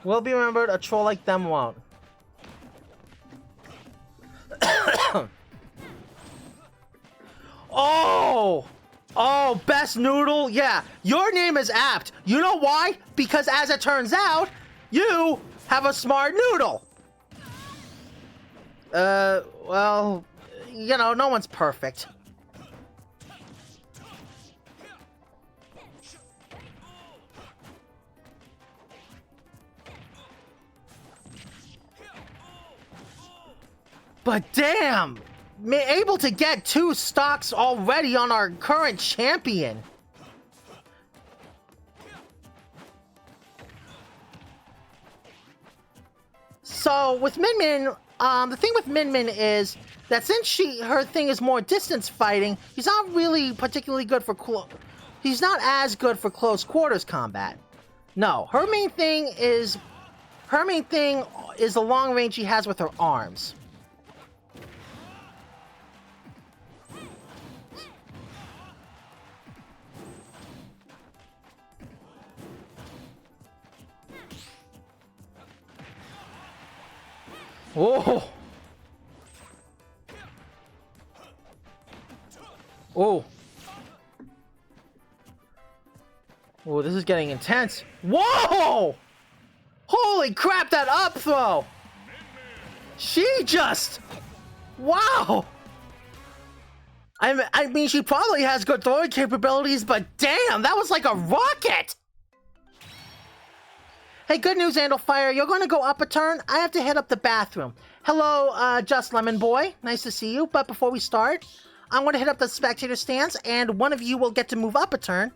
Will be remembered, a troll like them won't. Oh! Oh, Best Noodle? Yeah, your name is apt. You know why? Because as it turns out, you have a smart noodle. Well, you know, no one's perfect. But damn! Able to get 2 stocks already on our current champion. So with Min Min, the thing with Min Min is that since her thing is more distance fighting, he's not really particularly good for he's not as good for close quarters combat. No, her main thing is the long range she has with her arms. Oh! Oh! Oh, this is getting intense. Whoa! Holy crap, that up throw! She just... Wow! I mean, she probably has good throwing capabilities, but damn, that was like a rocket! Hey, good news, Andalfire. You're going to go up a turn. I have to head up the bathroom. Hello, Just Lemon Boy. Nice to see you. But before we start, I'm going to hit up the spectator stands, and one of you will get to move up a turn.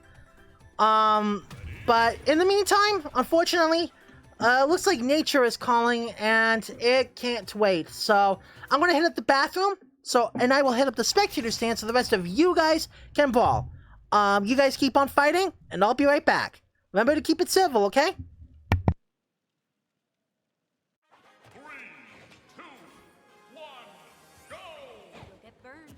But in the meantime, unfortunately, looks like nature is calling, and it can't wait. So I'm going to hit up the bathroom, and I will hit up the spectator stand so the rest of you guys can brawl. You guys keep on fighting, and I'll be right back. Remember to keep it civil, okay? 3, 2, 1, go! You'll get burned.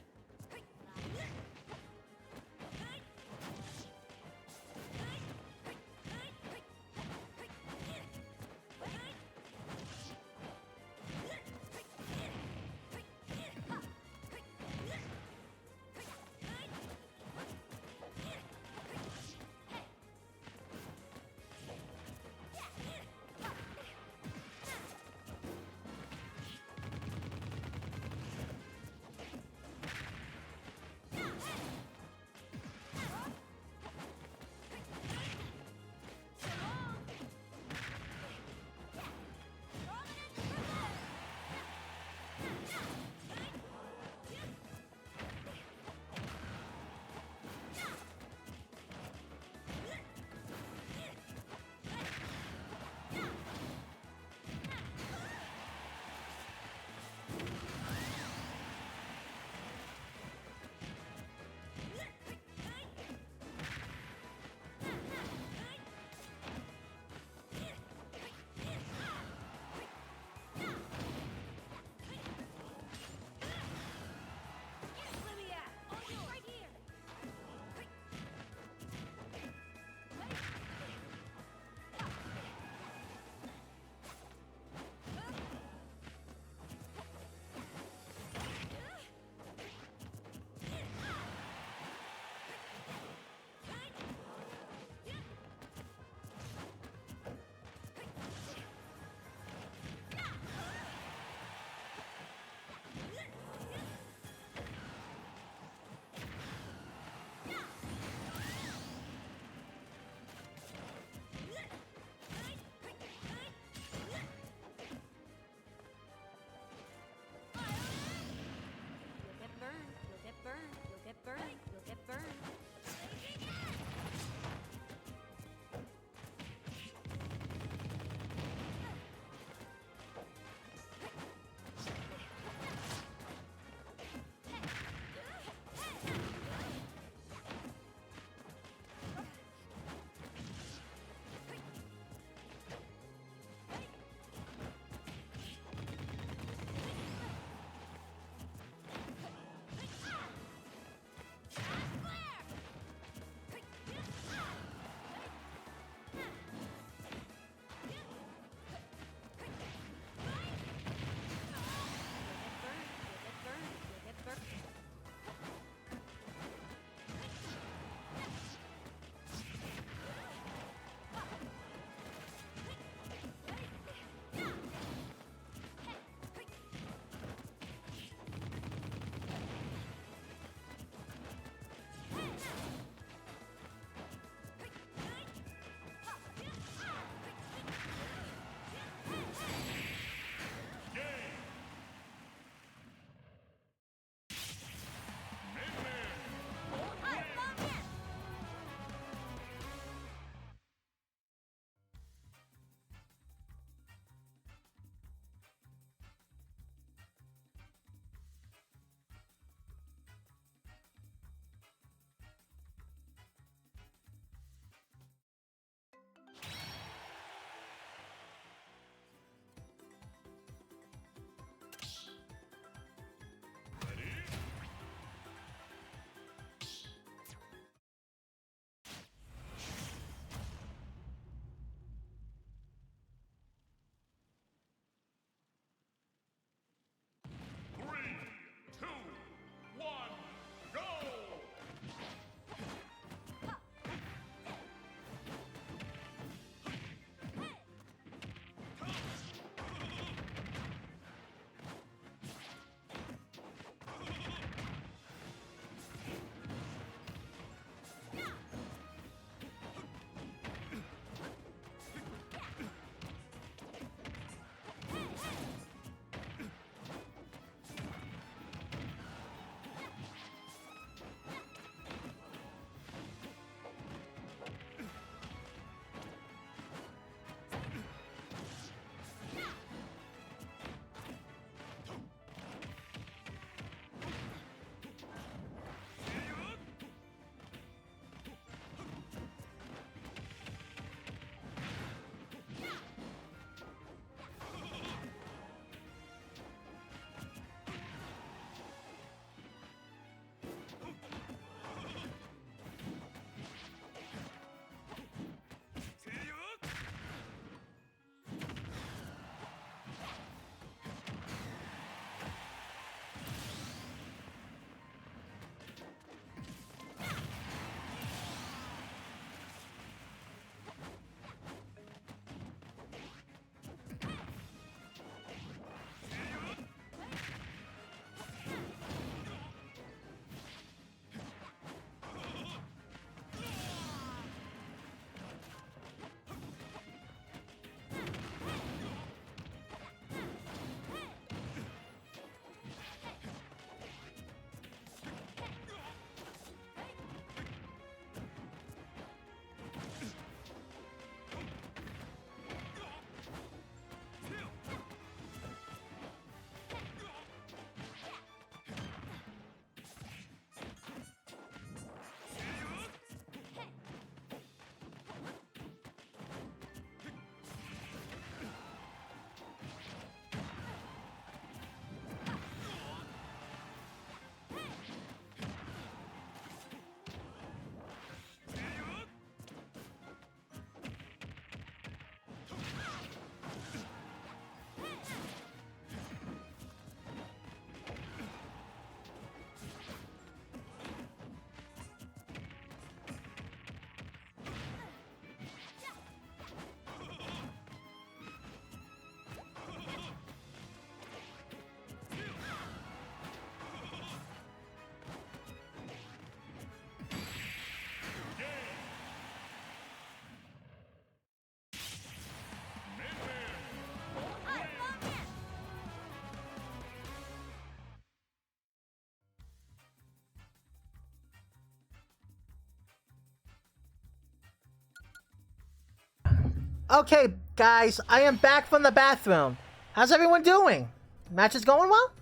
Okay, guys, I am back from the bathroom. How's everyone doing? Match is going well?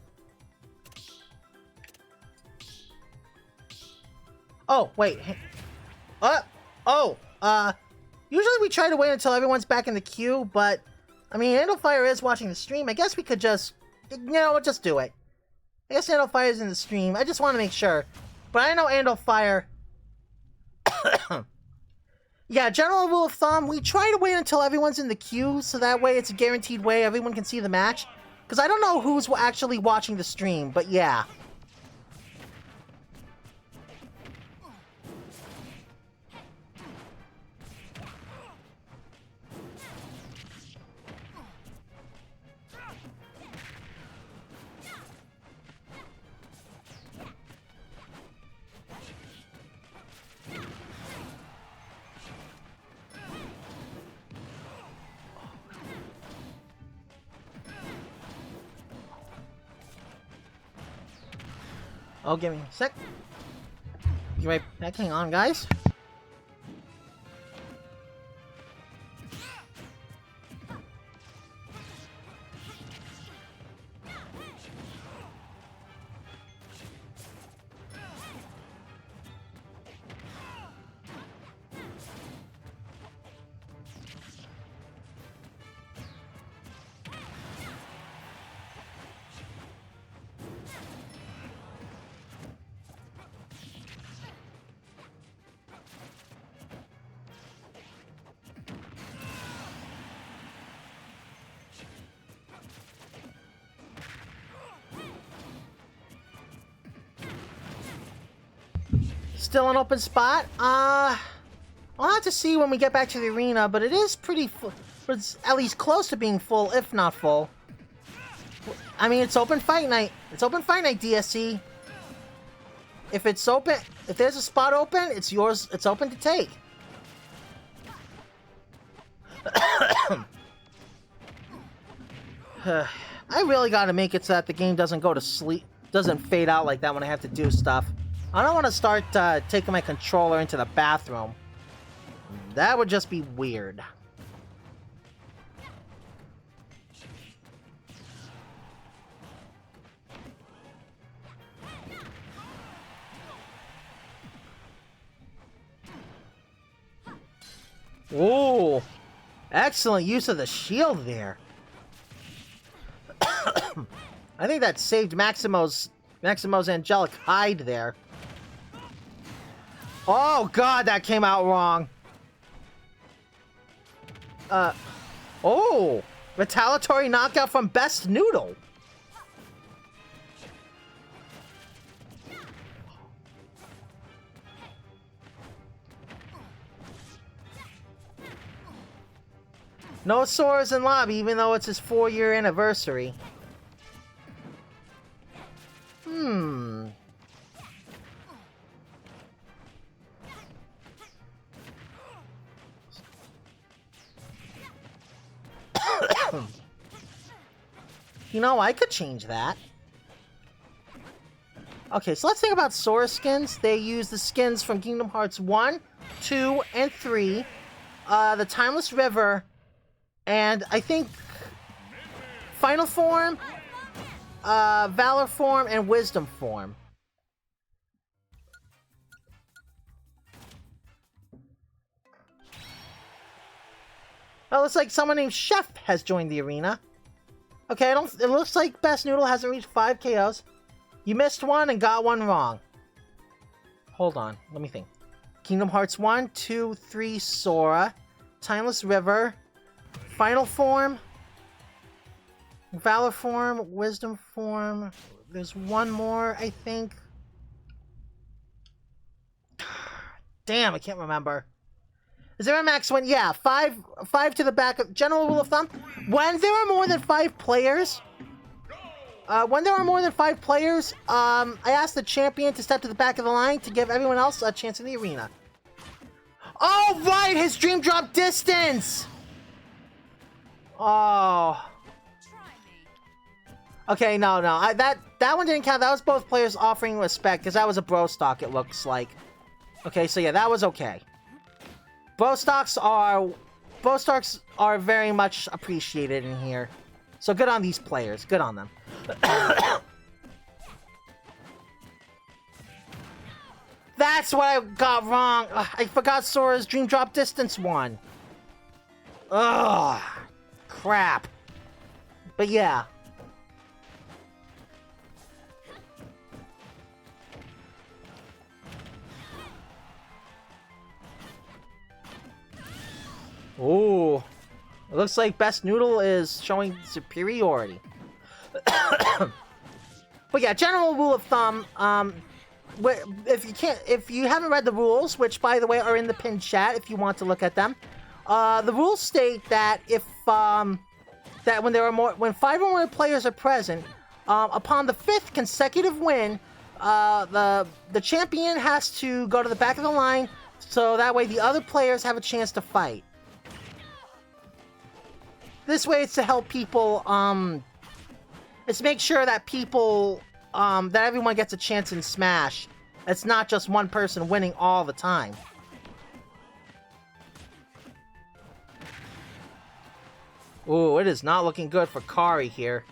Oh, wait. Usually we try to wait until everyone's back in the queue, but, I mean, Andalfire is watching the stream. I guess we could just, we'll just do it. I guess Andalfire's in the stream. I just want to make sure. But I know Andalfire... Yeah, general rule of thumb, we try to wait until everyone's in the queue, so that way it's a guaranteed way everyone can see the match. Because I don't know who's actually watching the stream, but yeah. Oh, give me a sec. Be right back. Hang on, guys. Still an open spot. I'll have to see when we get back to the arena, but it is pretty full. It's at least close to being full, if not full. I mean, it's open Fight Night. It's open Fight Night, DSC. If it's open, if there's a spot open, it's yours. It's open to take. I really gotta make it so that the game doesn't go to sleep, doesn't fade out like that when I have to do stuff. I don't want to start taking my controller into the bathroom. That would just be weird. Ooh, excellent use of the shield there. I think that saved Maximo's angelic hide there. Oh god, that came out wrong. Oh, retaliatory knockout from Best Noodle. No Sora's in lobby, even though it's his 4-year anniversary. You know, I could change that. Okay, so let's think about Sora skins. They use the skins from Kingdom Hearts 1, 2, and 3. The Timeless River, and I think Final Form, Valor Form, and Wisdom Form. Oh, looks like someone named Chef has joined the arena. Okay, it looks like Best Noodle hasn't reached 5 KOs. You missed one and got one wrong. Hold on, let me think. Kingdom Hearts 1, 2, 3, Sora. Timeless River. Final Form. Valor Form, Wisdom Form. There's one more, I think. Damn, I can't remember. Is there a max one? Yeah, five to the back of... General rule of thumb, when there are more than 5 players... I ask the champion to step to the back of the line to give everyone else a chance in the arena. Oh, right! His dream drop distance! Oh... Okay, no. That one didn't count. That was both players offering respect, because that was a bro stock, it looks like. Okay, so yeah, that was okay. Bro stocks are both stars are very much appreciated in here. So good on these players. Good on them. That's what I got wrong. Ugh, I forgot Sora's Dream Drop Distance one. Ugh. Crap. But yeah. Ooh. It looks like Best Noodle is showing superiority. But yeah, general rule of thumb, if you haven't read the rules, which by the way are in the pinned chat if you want to look at them, the rules state that that when 5 or more players are present, upon the 5th consecutive win, the champion has to go to the back of the line, so that way the other players have a chance to fight. This way, it's to help people. It's to make sure that people, that everyone gets a chance in Smash. It's not just one person winning all the time. Ooh, it is not looking good for Kari here.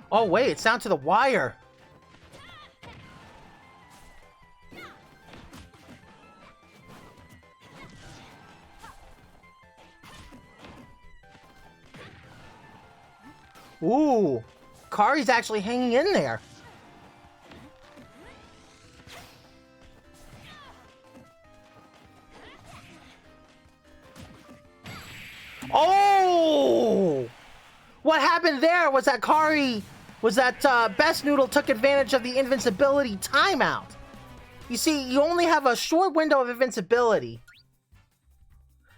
Oh wait, it's down to the wire. Ooh, Kari's actually hanging in there. Oh! What happened there was that Best Noodle took advantage of the invincibility timeout. You see, you only have a short window of invincibility.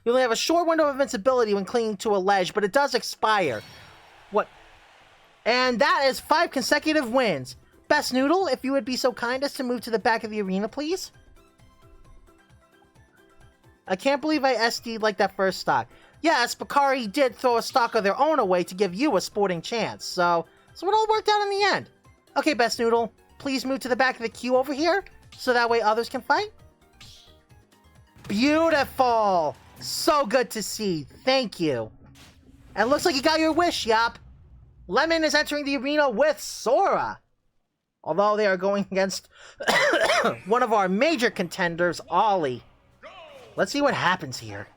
You only have a short window of invincibility when clinging to a ledge, but it does expire. What? And that is 5 consecutive wins. Best Noodle, if you would be so kind as to move to the back of the arena, please. I can't believe I SD'd like that first stock. Yes, Bakari did throw a stock of their own away to give you a sporting chance, so it all worked out in the end. Okay, Best Noodle, please move to the back of the queue over here, so that way others can fight. Beautiful! So good to see. Thank you. And looks like you got your wish, Yop. Lemon is entering the arena with Sora. Although they are going against one of our major contenders, Ollie. Let's see what happens here.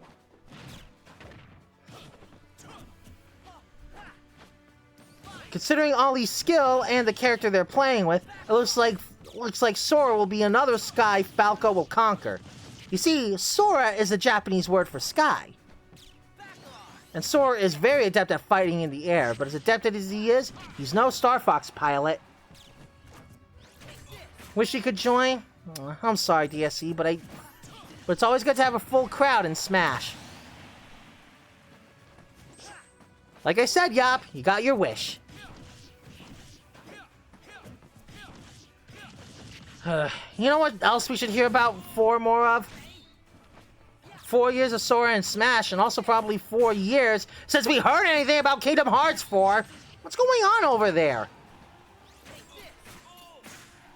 Considering Ollie's skill and the character they're playing with, it looks like Sora will be another sky Falco will conquer. You see, Sora is the Japanese word for sky. And Sora is very adept at fighting in the air, but as adept as he is, he's no Star Fox pilot. Wish you could join? I'm sorry, DSE, but it's always good to have a full crowd in Smash. Like I said, Yop, you got your wish. You know what else we should hear about 4 more of? 4 years of Sora and Smash, and also probably 4 years since we heard anything about Kingdom Hearts 4. What's going on over there?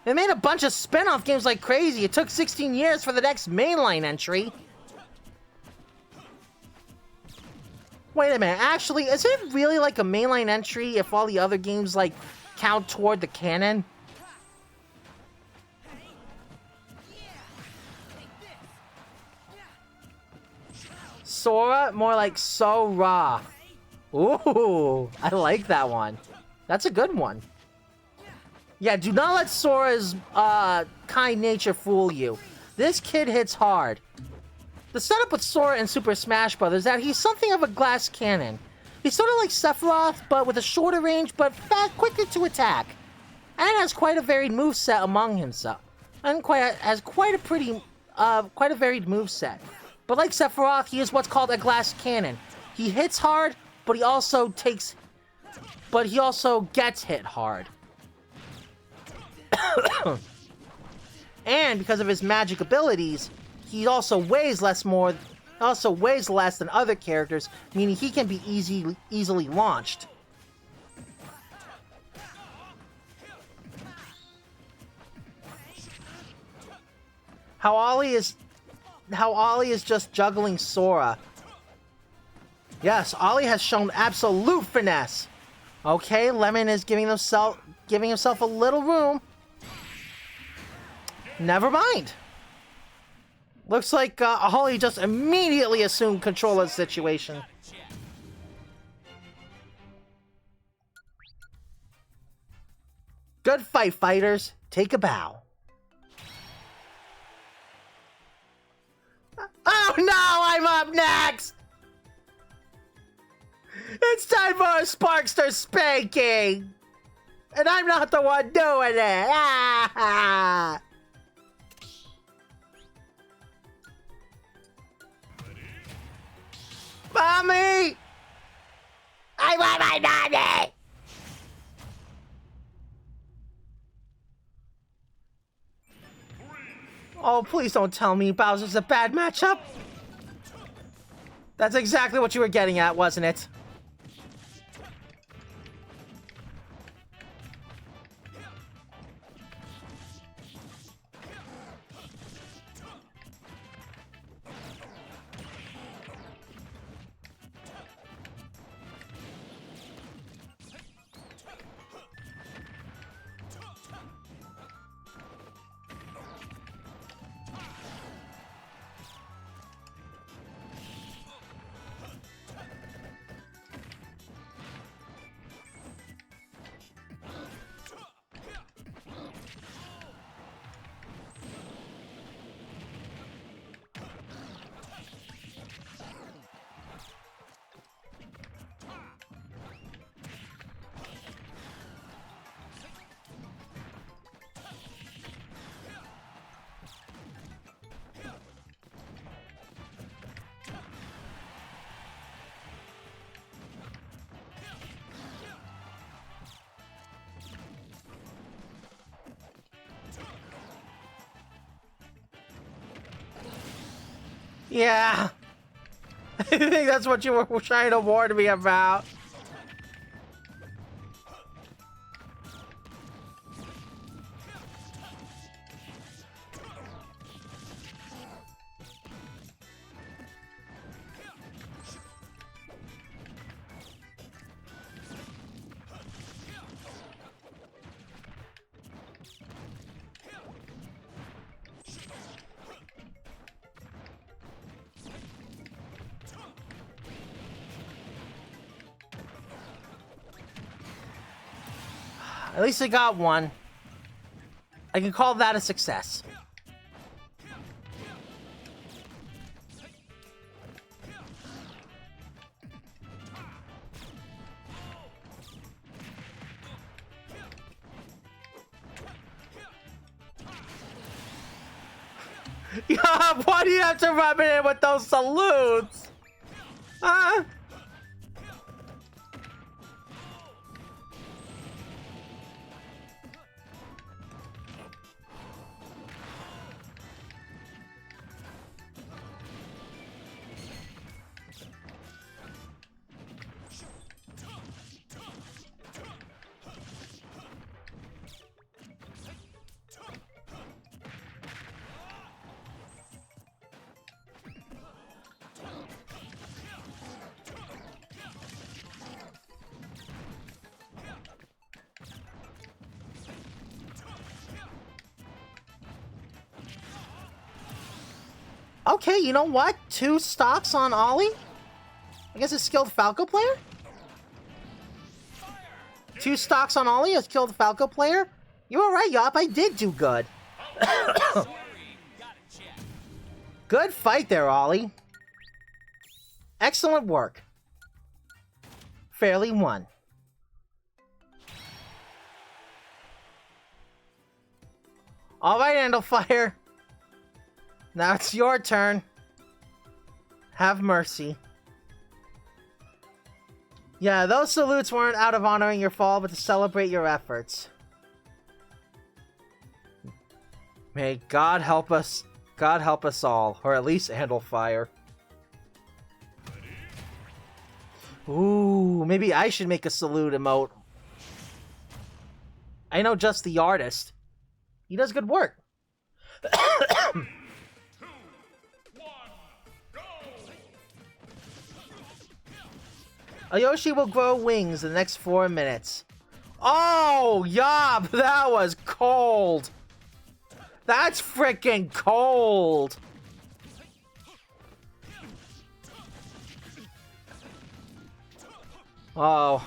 They made a bunch of spin-off games like crazy. It took 16 years for the next mainline entry. Wait a minute, actually, is it really like a mainline entry if all the other games, like, count toward the canon? Sora, more like Sora. Ooh, I like that one. That's a good one. Yeah, do not let Sora's kind nature fool you. This kid hits hard. The setup with Sora in Super Smash Bros. Is that he's something of a glass cannon. He's sort of like Sephiroth, but with a shorter range, but quicker to attack. And has quite a varied moveset among himself. And has quite a pretty quite a varied moveset. But like Sephiroth, he is what's called a glass cannon. He hits hard, but he also gets hit hard. And because of his magic abilities, he also weighs less than other characters, meaning he can be easily launched. How Ollie is just juggling Sora. Yes, Ollie has shown absolute finesse. Okay, Lemon is giving himself a little room. Never mind. Looks like Ollie just immediately assumed control of the situation. Good fight, fighters. Take a bow. Oh no, I'm up next! It's time for a Sparkster spanking! And I'm not the one doing it! Ah! Mommy! I want my nanny! Oh, please don't tell me Bowser's a bad matchup. That's exactly what you were getting at, wasn't it? Yeah. I think that's what you were trying to warn me about. At least I got one. I can call that a success. Yeah, why do you have to rub it in with those salutes? Huh? Okay, you know what? 2 stocks on Ollie? I guess a skilled Falco player? 2 stocks on Ollie, a skilled Falco player? You were right, Yop, I did do good. Good fight there, Ollie. Excellent work. Fairly won. Alright, Andalfire. Now it's your turn. Have mercy. Yeah, those salutes weren't out of honoring your fall, but to celebrate your efforts. May God help us all, or at least handle fire. Ooh, maybe I should make a salute emote. I know just the artist. He does good work. 3, 2, 1, go! Ayoshi will grow wings in the next 4 minutes. Oh, Yob, that was cold. That's freaking cold. Oh.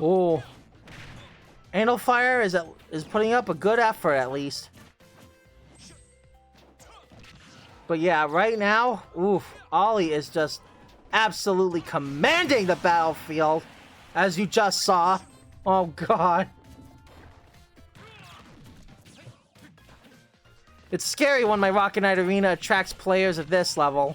Oh. Anal Fire is putting up a good effort at least. But yeah, right now, oof, Ollie is just absolutely commanding the battlefield, as you just saw. Oh god. It's scary when my Rocket Knight Arena attracts players of this level.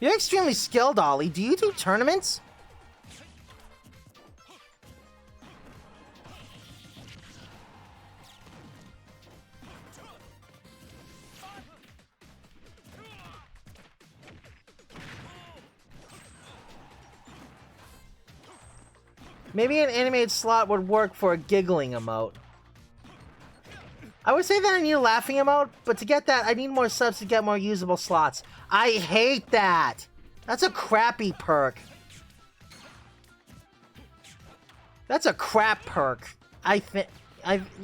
You're extremely skilled, Ollie. Do you do tournaments? Maybe an animated slot would work for a giggling emote. I would say that I need a laughing emote, but to get that, I need more subs to get more usable slots. I hate that! That's a crappy perk. That's a crap perk. I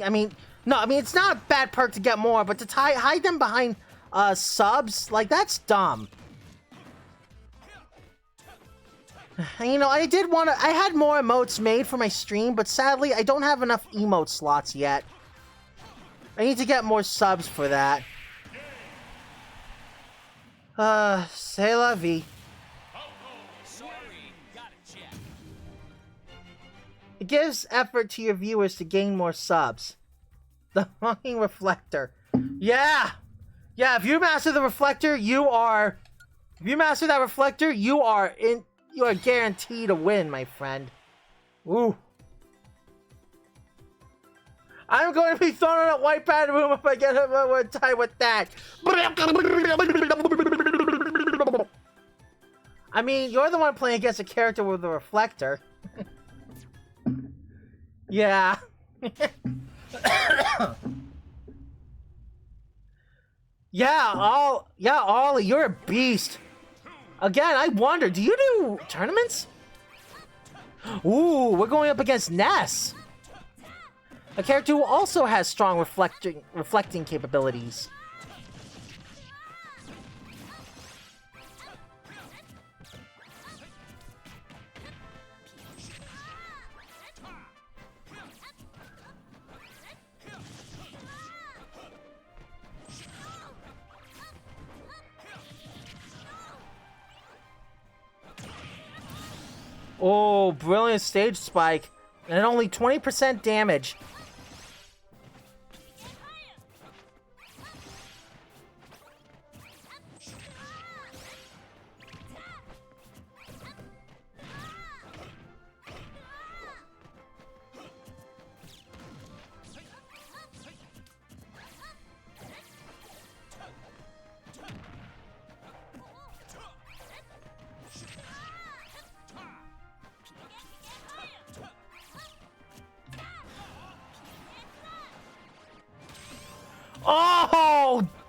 mean, it's not a bad perk to get more, but to hide them behind subs, like, that's dumb. And, you know, I had more emotes made for my stream, but sadly, I don't have enough emote slots yet. I need to get more subs for that. C'est la vie. It gives effort to your viewers to gain more subs. The fucking reflector. Yeah! Yeah, if you master the reflector, you are guaranteed to win, my friend. Ooh. I'm going to be thrown in a white pad room if I get hit one time with that. I mean, you're the one playing against a character with a reflector. Yeah. Ollie, you're a beast. Again, I wonder, do you do tournaments? Ooh, we're going up against Ness. A character who also has strong reflecting capabilities. Oh, brilliant stage spike. And only 20% damage.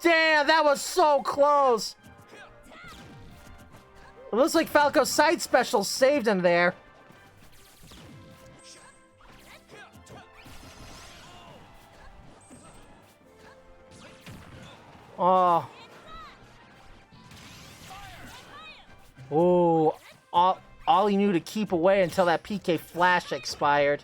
Damn, that was so close! It looks like Falco's side special saved him there. Oh. Oh. All he knew to keep away until that PK flash expired.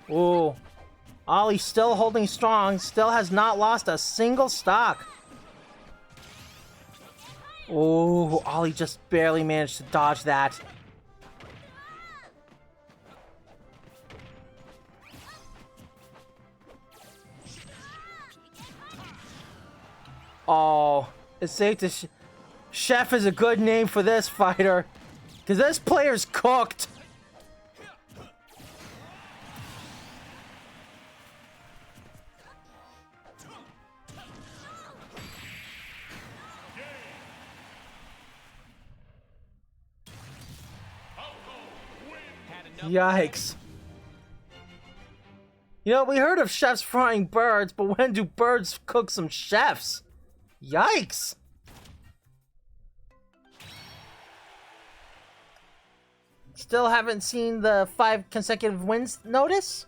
Ooh. Ollie's still holding strong, still has not lost a single stock. Ooh, Ollie just barely managed to dodge that. Oh, it's safe to... Chef is a good name for this fighter. Because this player's cooked. Yikes. You know, we heard of chefs frying birds, but when do birds cook some chefs? Yikes. Still haven't seen the 5 consecutive wins notice?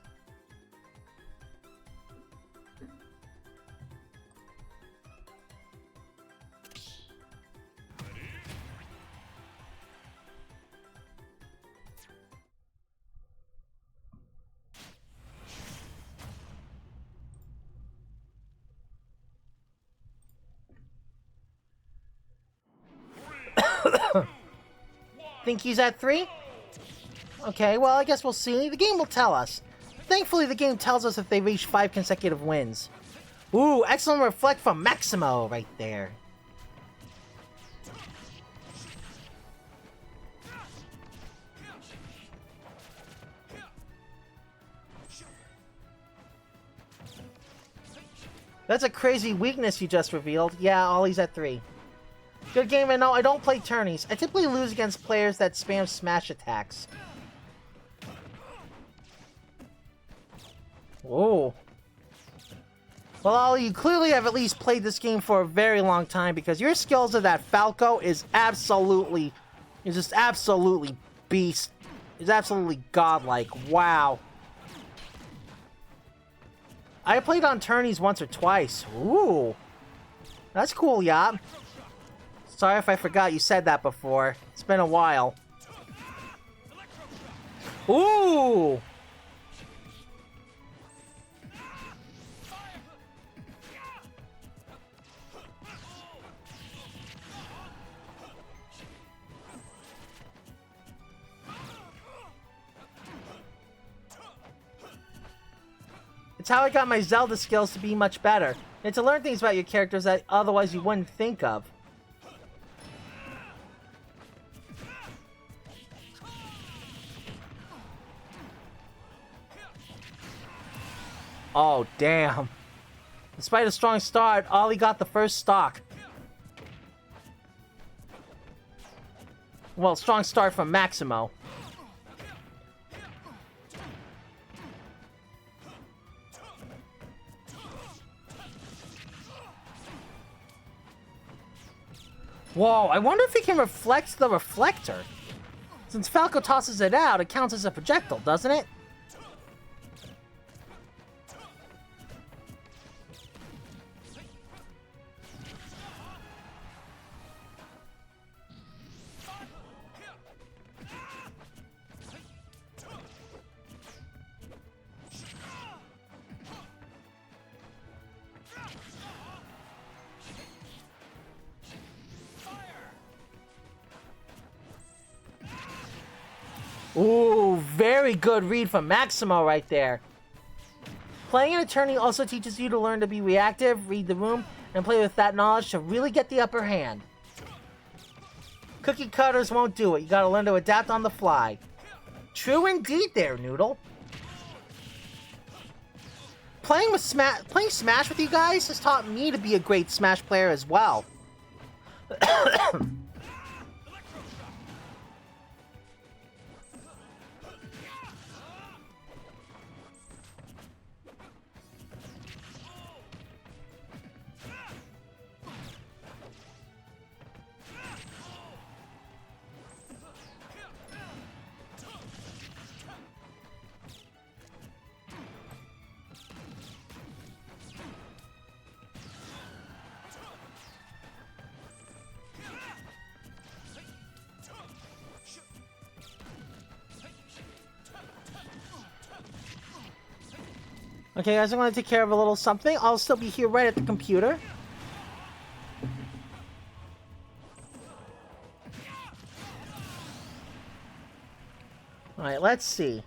Think he's at 3? Okay, well, I guess we'll see. The game will tell us. Thankfully, the game tells us if they reach 5 consecutive wins. Ooh, excellent reflect from Maximo right there. That's a crazy weakness you just revealed. Yeah, Ollie's at 3. Good game, and no, I don't play tourneys. I typically lose against players that spam smash attacks. Whoa. Well, Ollie, you clearly have at least played this game for a very long time because your skills of that Falco is just absolutely beast. Is absolutely godlike. Wow. I played on tourneys once or twice. Ooh. That's cool, Yop. Sorry if I forgot you said that before. It's been a while. Ooh! It's how I got my Zelda skills to be much better, and to learn things about your characters that otherwise you wouldn't think of. Oh, damn. Despite a strong start, Ollie got the first stock. Well, strong start from Maximo. Whoa, I wonder if he can reflect the reflector. Since Falco tosses it out, it counts as a projectile, doesn't it? Ooh, very good read from Maximo right there. Playing an attorney also teaches you to learn to be reactive, read the room, and play with that knowledge to really get the upper hand. Cookie cutters won't do it. You gotta learn to adapt on the fly. True indeed there, Noodle. playing Smash with you guys has taught me to be a great Smash player as well. Okay, guys, I'm gonna take care of a little something. I'll still be here right at the computer. Alright, let's see.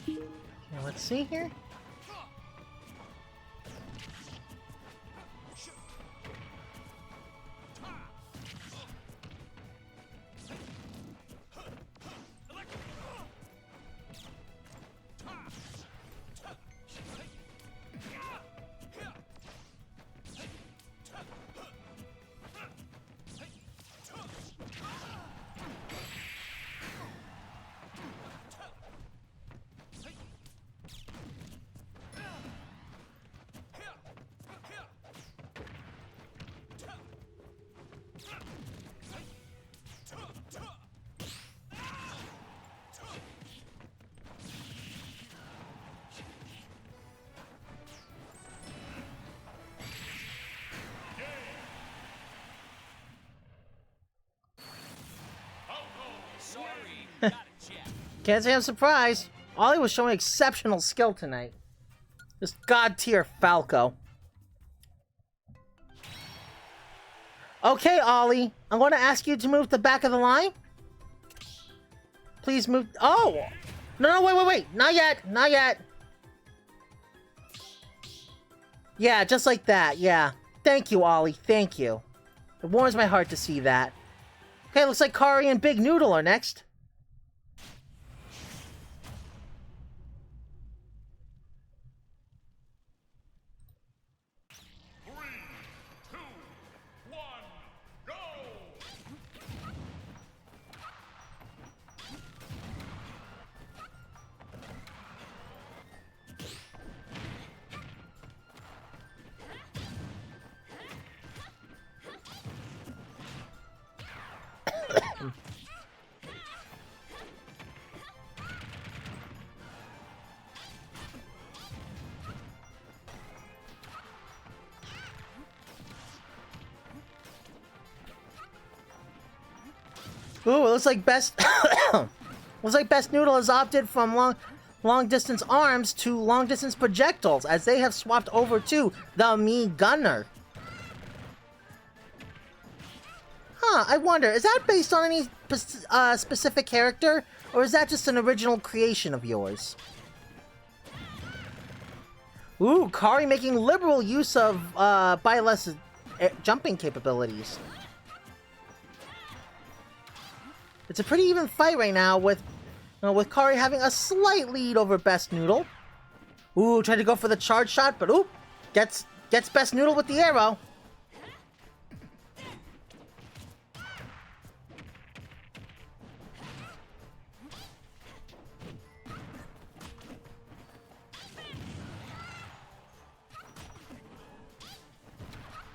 Okay, let's see here. Can't say I'm surprised. Ollie was showing exceptional skill tonight. Just god tier Falco. Okay, Ollie. I'm going to ask you to move to the back of the line. Please move. Oh! No, wait. Not yet. Not yet. Yeah, just like that. Yeah. Thank you, Ollie. Thank you. It warms my heart to see that. Okay, looks like Kari and Big Noodle are next. Ooh, it looks like Best Noodle has opted from long distance arms to long distance projectiles, as they have swapped over to the Mii Gunner. Huh, I wonder, is that based on any specific character, or is that just an original creation of yours? Ooh, Kari making liberal use of Byleth's jumping capabilities. It's a pretty even fight right now with Kari having a slight lead over Best Noodle. Ooh, tried to go for the charge shot, but ooh, gets Best Noodle with the arrow.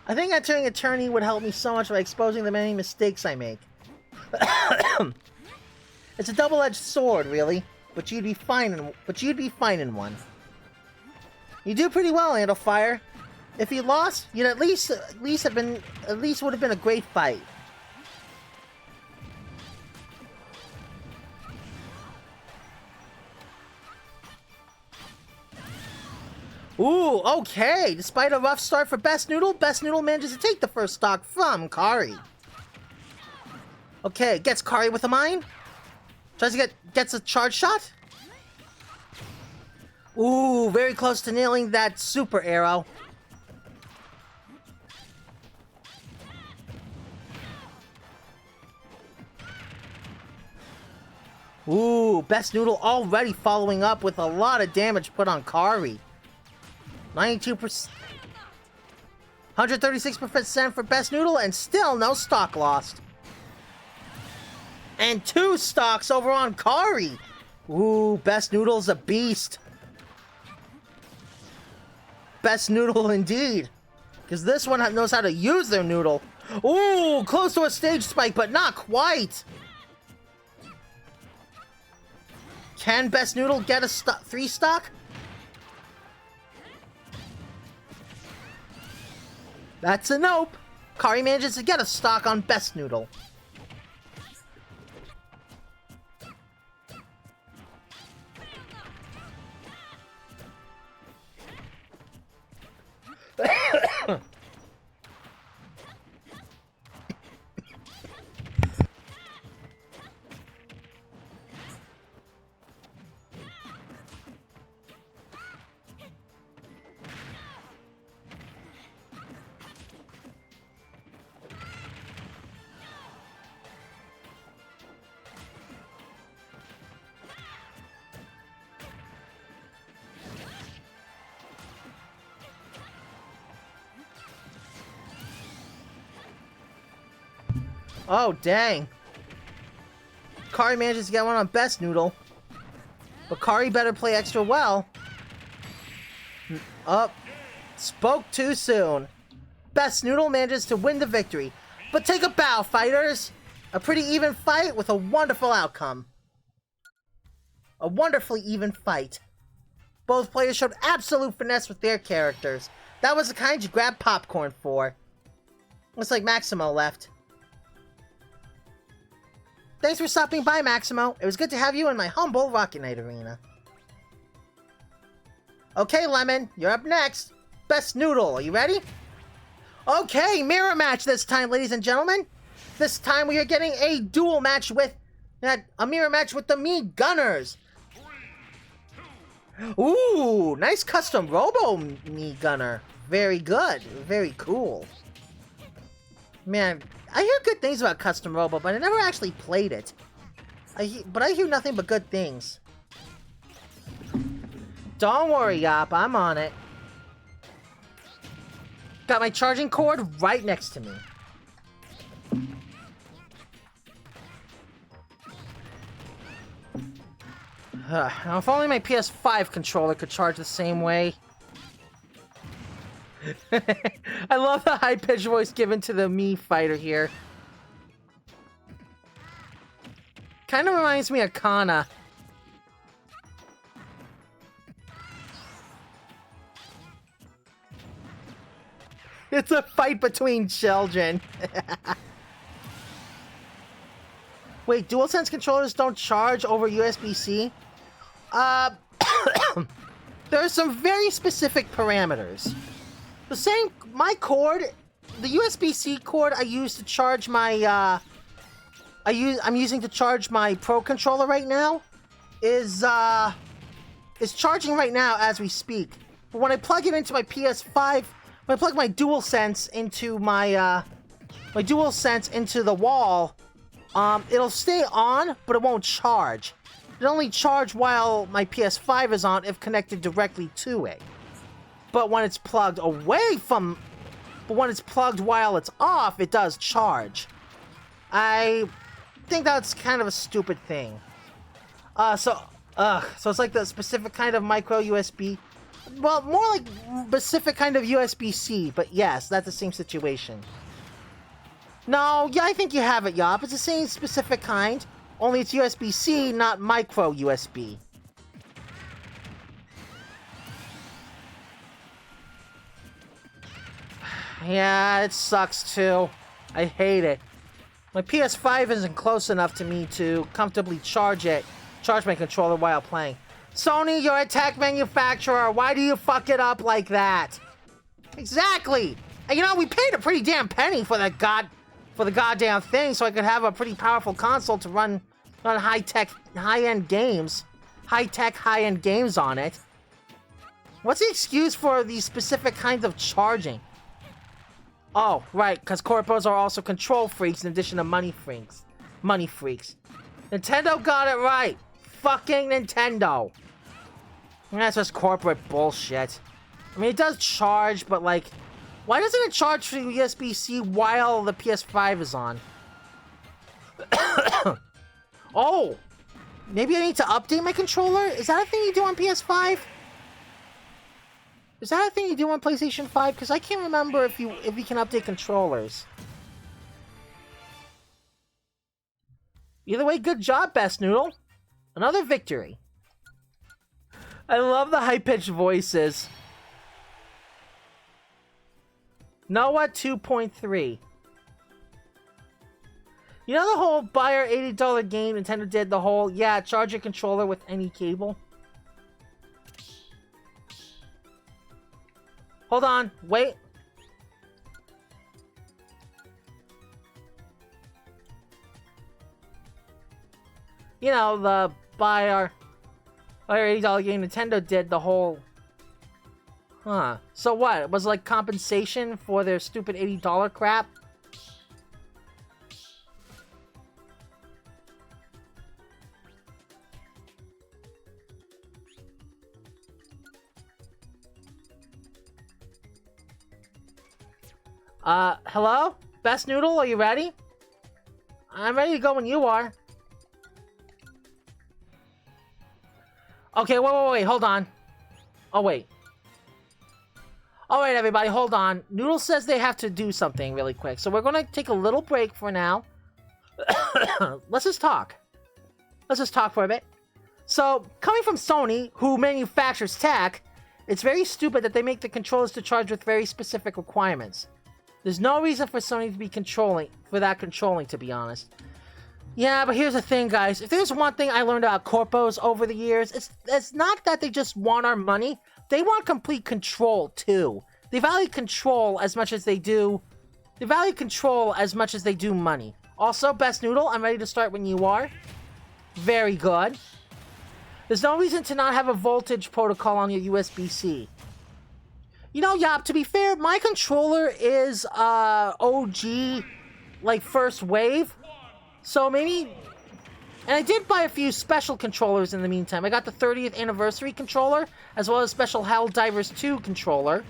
I think entering Attorney would help me so much by exposing the many mistakes I make. It's a double-edged sword, really, but you'd be fine in one. You do pretty well, Handle Fire. If you lost, you'd at least would have been a great fight. Ooh, okay. Despite a rough start for Best Noodle manages to take the first stock from Kari. Okay, gets Kari with a mine. Tries to gets a charge shot. Ooh, very close to nailing that super arrow. Ooh, Best Noodle already following up with a lot of damage put on Kari. 92%. 136% for Best Noodle, and still no stock lost. And 2 stocks over on Kari. Ooh, Best Noodle's a beast. Best Noodle indeed. Because this one knows how to use their noodle. Ooh, close to a stage spike, but not quite. Can Best Noodle get a 3 stock? That's a nope. Kari manages to get a stock on Best Noodle. Oh, dang. Kari manages to get one on Best Noodle. But Kari better play extra well. Up. Spoke too soon. Best Noodle manages to win the victory. But take a bow, fighters. A pretty even fight with a wonderful outcome. A wonderfully even fight. Both players showed absolute finesse with their characters. That was the kind you grab popcorn for. Looks like Maximo left. Thanks for stopping by, Maximo. It was good to have you in my humble Rocket Knight arena. Okay, Lemon, you're up next. Best Noodle, are you ready? Okay, mirror match this time, ladies and gentlemen. This time we are getting a duel match with... a mirror match with the Mii Gunners. Ooh, nice custom Robo Mii Gunner. Very good. Very cool. Man, I hear good things about Custom Robo, but I never actually played it. But I hear nothing but good things. Don't worry, Yop, I'm on it. Got my charging cord right next to me. Now, if only my PS5 controller could charge the same way. I love the high-pitched voice given to the Mii fighter here. Kind of reminds me of Kana. It's a fight between children. Wait, DualSense controllers don't charge over USB-C? There are some very specific parameters. My cord, the USB-C cord I use to charge my, I'm using to charge my Pro controller right now, is charging right now as we speak. But when I plug it into my PS5, when I plug my DualSense into my DualSense into the wall, it'll stay on, but it won't charge. It'll only charge while my PS5 is on if connected directly to it. But when it's plugged while it's off, it does charge. I think that's kind of a stupid thing. So it's like the specific kind of micro USB. Well, more like specific kind of USB-C, but yes, that's the same situation. No, yeah, I think you have it, Yop. It's the same specific kind, only it's USB-C, not micro USB. Yeah, it sucks too. I hate it. My PS5 isn't close enough to me to comfortably charge my controller while playing. Sony, you're a tech manufacturer. Why do you fuck it up like that? Exactly. And you know, we paid a pretty damn penny for the goddamn thing, so I could have a pretty powerful console to run high-tech, high-end games. High-tech, high-end games on it. What's the excuse for these specific kinds of charging? Oh, right, because corpos are also control freaks in addition to money freaks. Money freaks. Nintendo got it right. Fucking Nintendo. That's just corporate bullshit. I mean, it does charge, but like, why doesn't it charge for USB-C while the PS5 is on? Oh! Maybe I need to update my controller? Is that a thing you do on PS5? Is that a thing you do on PlayStation 5? Because I can't remember if you can update controllers. Either way, good job, Best Noodle. Another victory. I love the high-pitched voices. Noah 2.3. You know the whole buy our $80 game Nintendo did? The whole, yeah, charge your controller with any cable? Hold on, wait. You know, the buy our $80 game Nintendo did the whole... Huh. So what? It was like compensation for their stupid $80 crap? Hello? Best Noodle, are you ready? I'm ready to go when you are. Okay, wait, hold on. Oh, wait. Alright, everybody, hold on. Noodle says they have to do something really quick, so we're gonna take a little break for now. Let's just talk. Let's just talk for a bit. So, coming from Sony, who manufactures tech, it's very stupid that they make the controllers to charge with very specific requirements. There's no reason for Sony to be controlling, to be honest. Yeah, but here's the thing, guys. If there's one thing I learned about corpos over the years, it's not that they just want our money. They want complete control, too. They value control as much as they do... They value control as much as they do money. Also, Best Noodle, I'm ready to start when you are. Very good. There's no reason to not have a voltage protocol on your USB-C. You know, Yop, to be fair, my controller is, OG, like, first wave. So maybe... And I did buy a few special controllers in the meantime. I got the 30th anniversary controller, as well as special Helldivers 2 controller.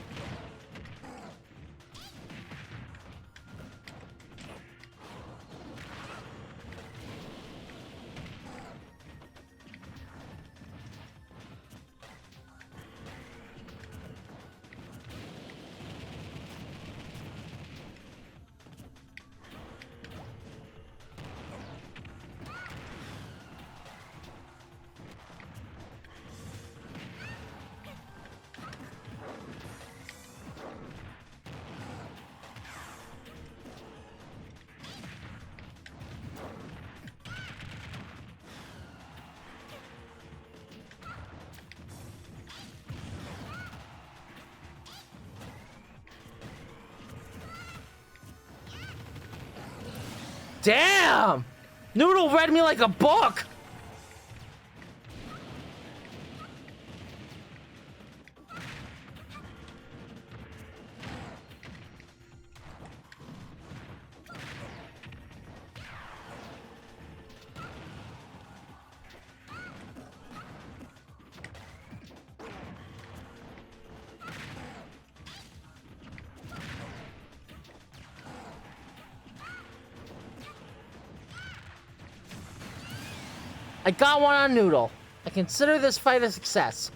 Damn! Noodle read me like a book! I got one on Noodle. I consider this fight a success.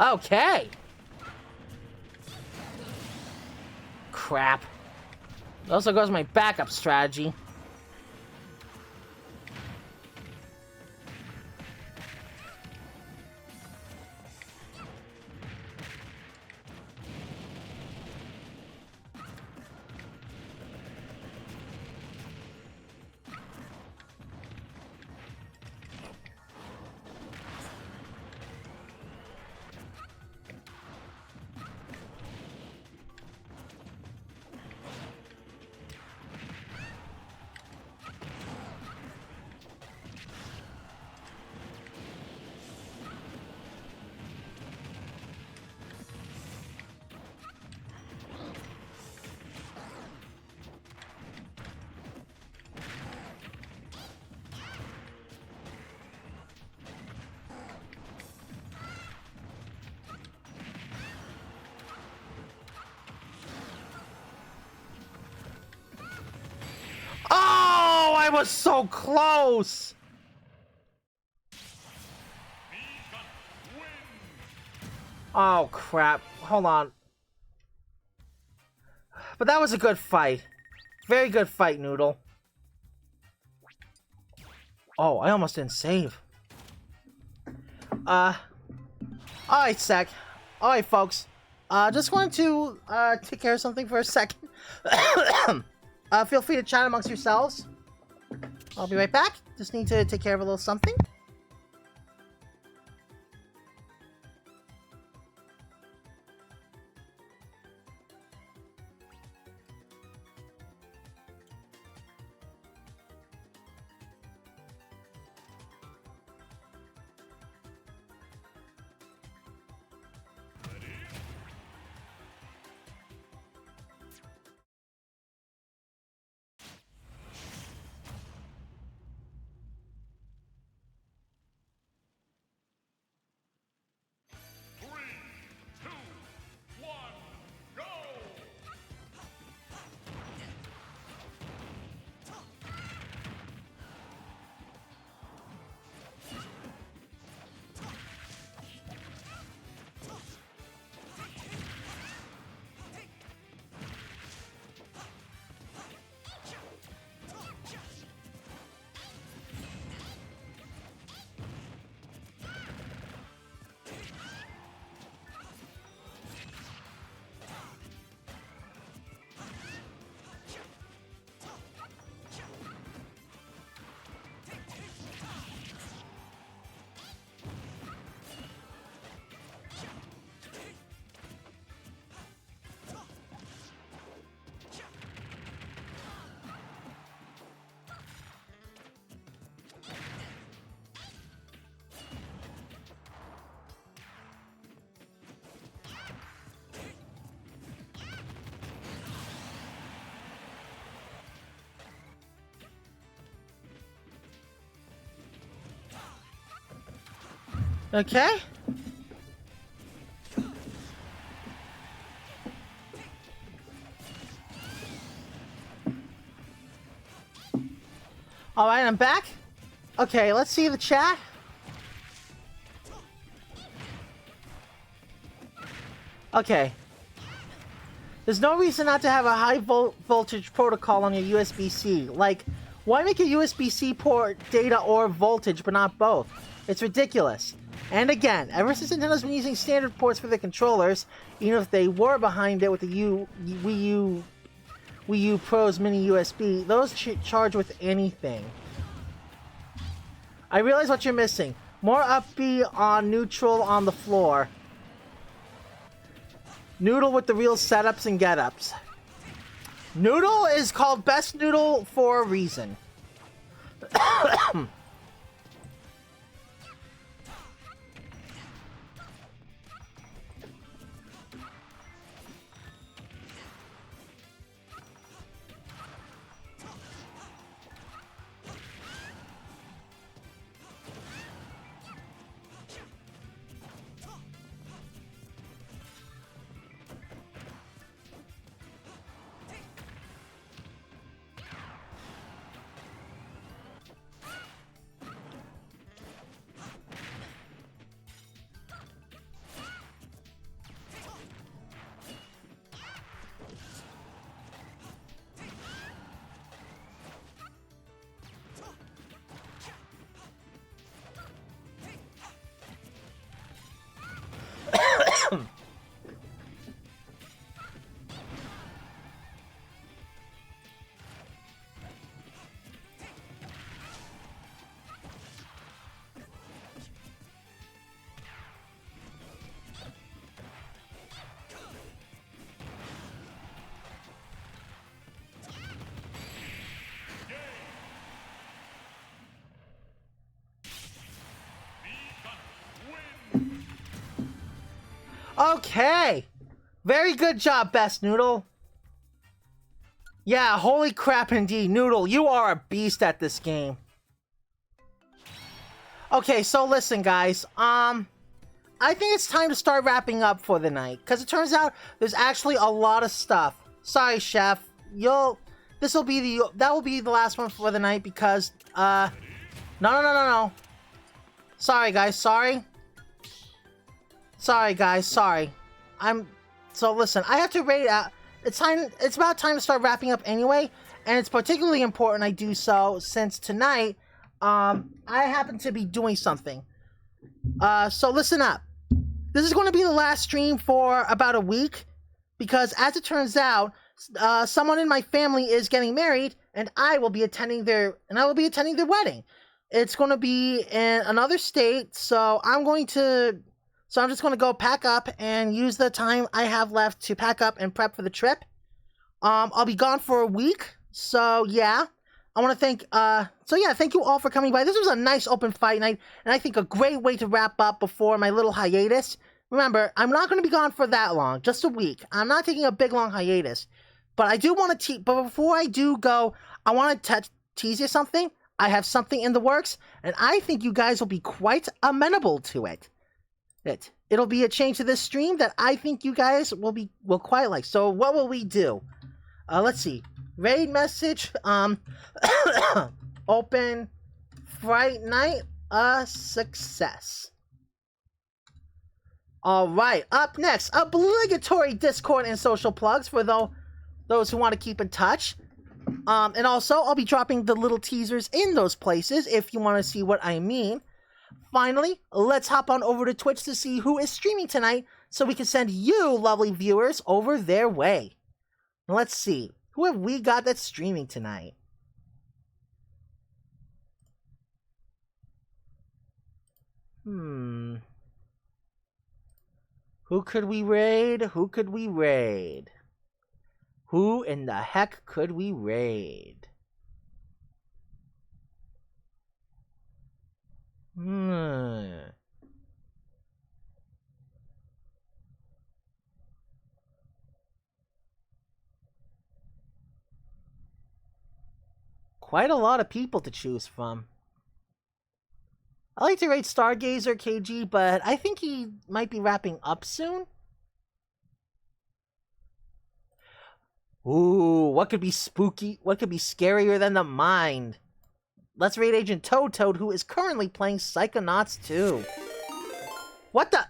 Okay. Crap. It also goes my backup strategy. Oh, I was so close! Oh, crap. Hold on. But that was a good fight. Very good fight, Noodle. Oh, I almost didn't save. Alright, Sec. Alright, folks. Just wanted to, take care of something for a second. Feel free to chat amongst yourselves. I'll be right back. Just need to take care of a little something. Okay. Alright, I'm back. Okay, let's see the chat. Okay. There's no reason not to have a high voltage protocol on your USB-C. Like, why make a USB-C port data or voltage but not both? It's ridiculous. And again, ever since Nintendo's been using standard ports for their controllers, even if they were behind it with the Wii U Pro's mini USB, those charge with anything. I realize what you're missing. More upbeat on neutral on the floor. Noodle with the real setups and get-ups. Noodle is called Best Noodle for a reason. Okay. Very good job, Best Noodle. Yeah, holy crap indeed. Noodle, you are a beast at this game. Okay, so listen, guys. I think it's time to start wrapping up for the night. Because it turns out there's actually a lot of stuff. Sorry, Chef. That will be the last one for the night because, no. Sorry, guys, sorry. Sorry, guys, sorry. So listen, I have to rate out. It's about time to start wrapping up anyway, and it's particularly important I do so since tonight, I happen to be doing something. So listen up. This is going to be the last stream for about a week, because as it turns out, someone in my family is getting married, and I will be attending their wedding. It's going to be in another state, so I'm just going to go pack up and use the time I have left to pack up and prep for the trip. I'll be gone for a week, so yeah. I want to thank you all for coming by. This was a nice open fight night, and I think a great way to wrap up before my little hiatus. Remember, I'm not going to be gone for that long, just a week. I'm not taking a big long hiatus. But I do want to but before I do go, I want to tease you something. I have something in the works, and I think you guys will be quite amenable to it. It'll be a change to this stream that I think you guys will quite like. So what will we do? Let's see. Raid message, open Fright Night, a success. Alright, up next, obligatory Discord and social plugs for those who want to keep in touch. And also, I'll be dropping the little teasers in those places if you want to see what I mean. Finally, let's hop on over to Twitch to see who is streaming tonight so we can send you, lovely viewers, over their way. Let's see. Who have we got that's streaming tonight? Who could we raid? Who in the heck could we raid? Quite a lot of people to choose from. I like to rate Stargazer KG, but I think he might be wrapping up soon. Ooh, what could be spooky? What could be scarier than the mind? Let's raid Agent Toad, who is currently playing Psychonauts 2. What the?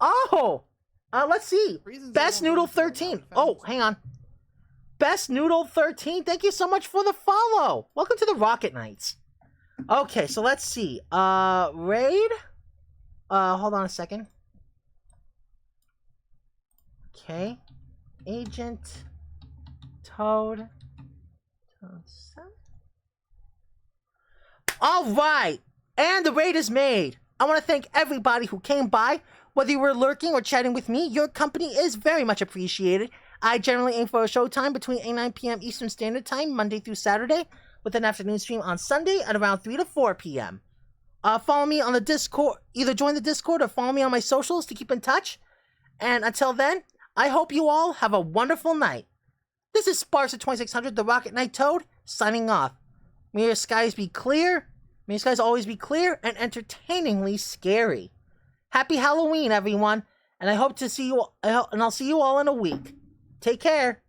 Oh! Let's see. Best Noodle 13. Oh, hang on. Best Noodle 13, thank you so much for the follow. Welcome to the Rocket Knights. Okay, so let's see. Raid? Hold on a second. Okay. Agent Toad. Alright! And the raid is made. I want to thank everybody who came by. Whether you were lurking or chatting with me, your company is very much appreciated. I generally aim for a showtime between 8 and 9 p.m. Eastern Standard Time, Monday through Saturday, with an afternoon stream on Sunday at around 3 to 4 p.m. Follow me on the Discord, either join the Discord or follow me on my socials to keep in touch. And until then, I hope you all have a wonderful night. This is Sparks at 2600, the Rocket Knight Toad, signing off. May your skies be clear, may your skies always be clear and entertainingly scary. Happy Halloween, everyone, and I hope to see you, and I'll see you all in a week. Take care.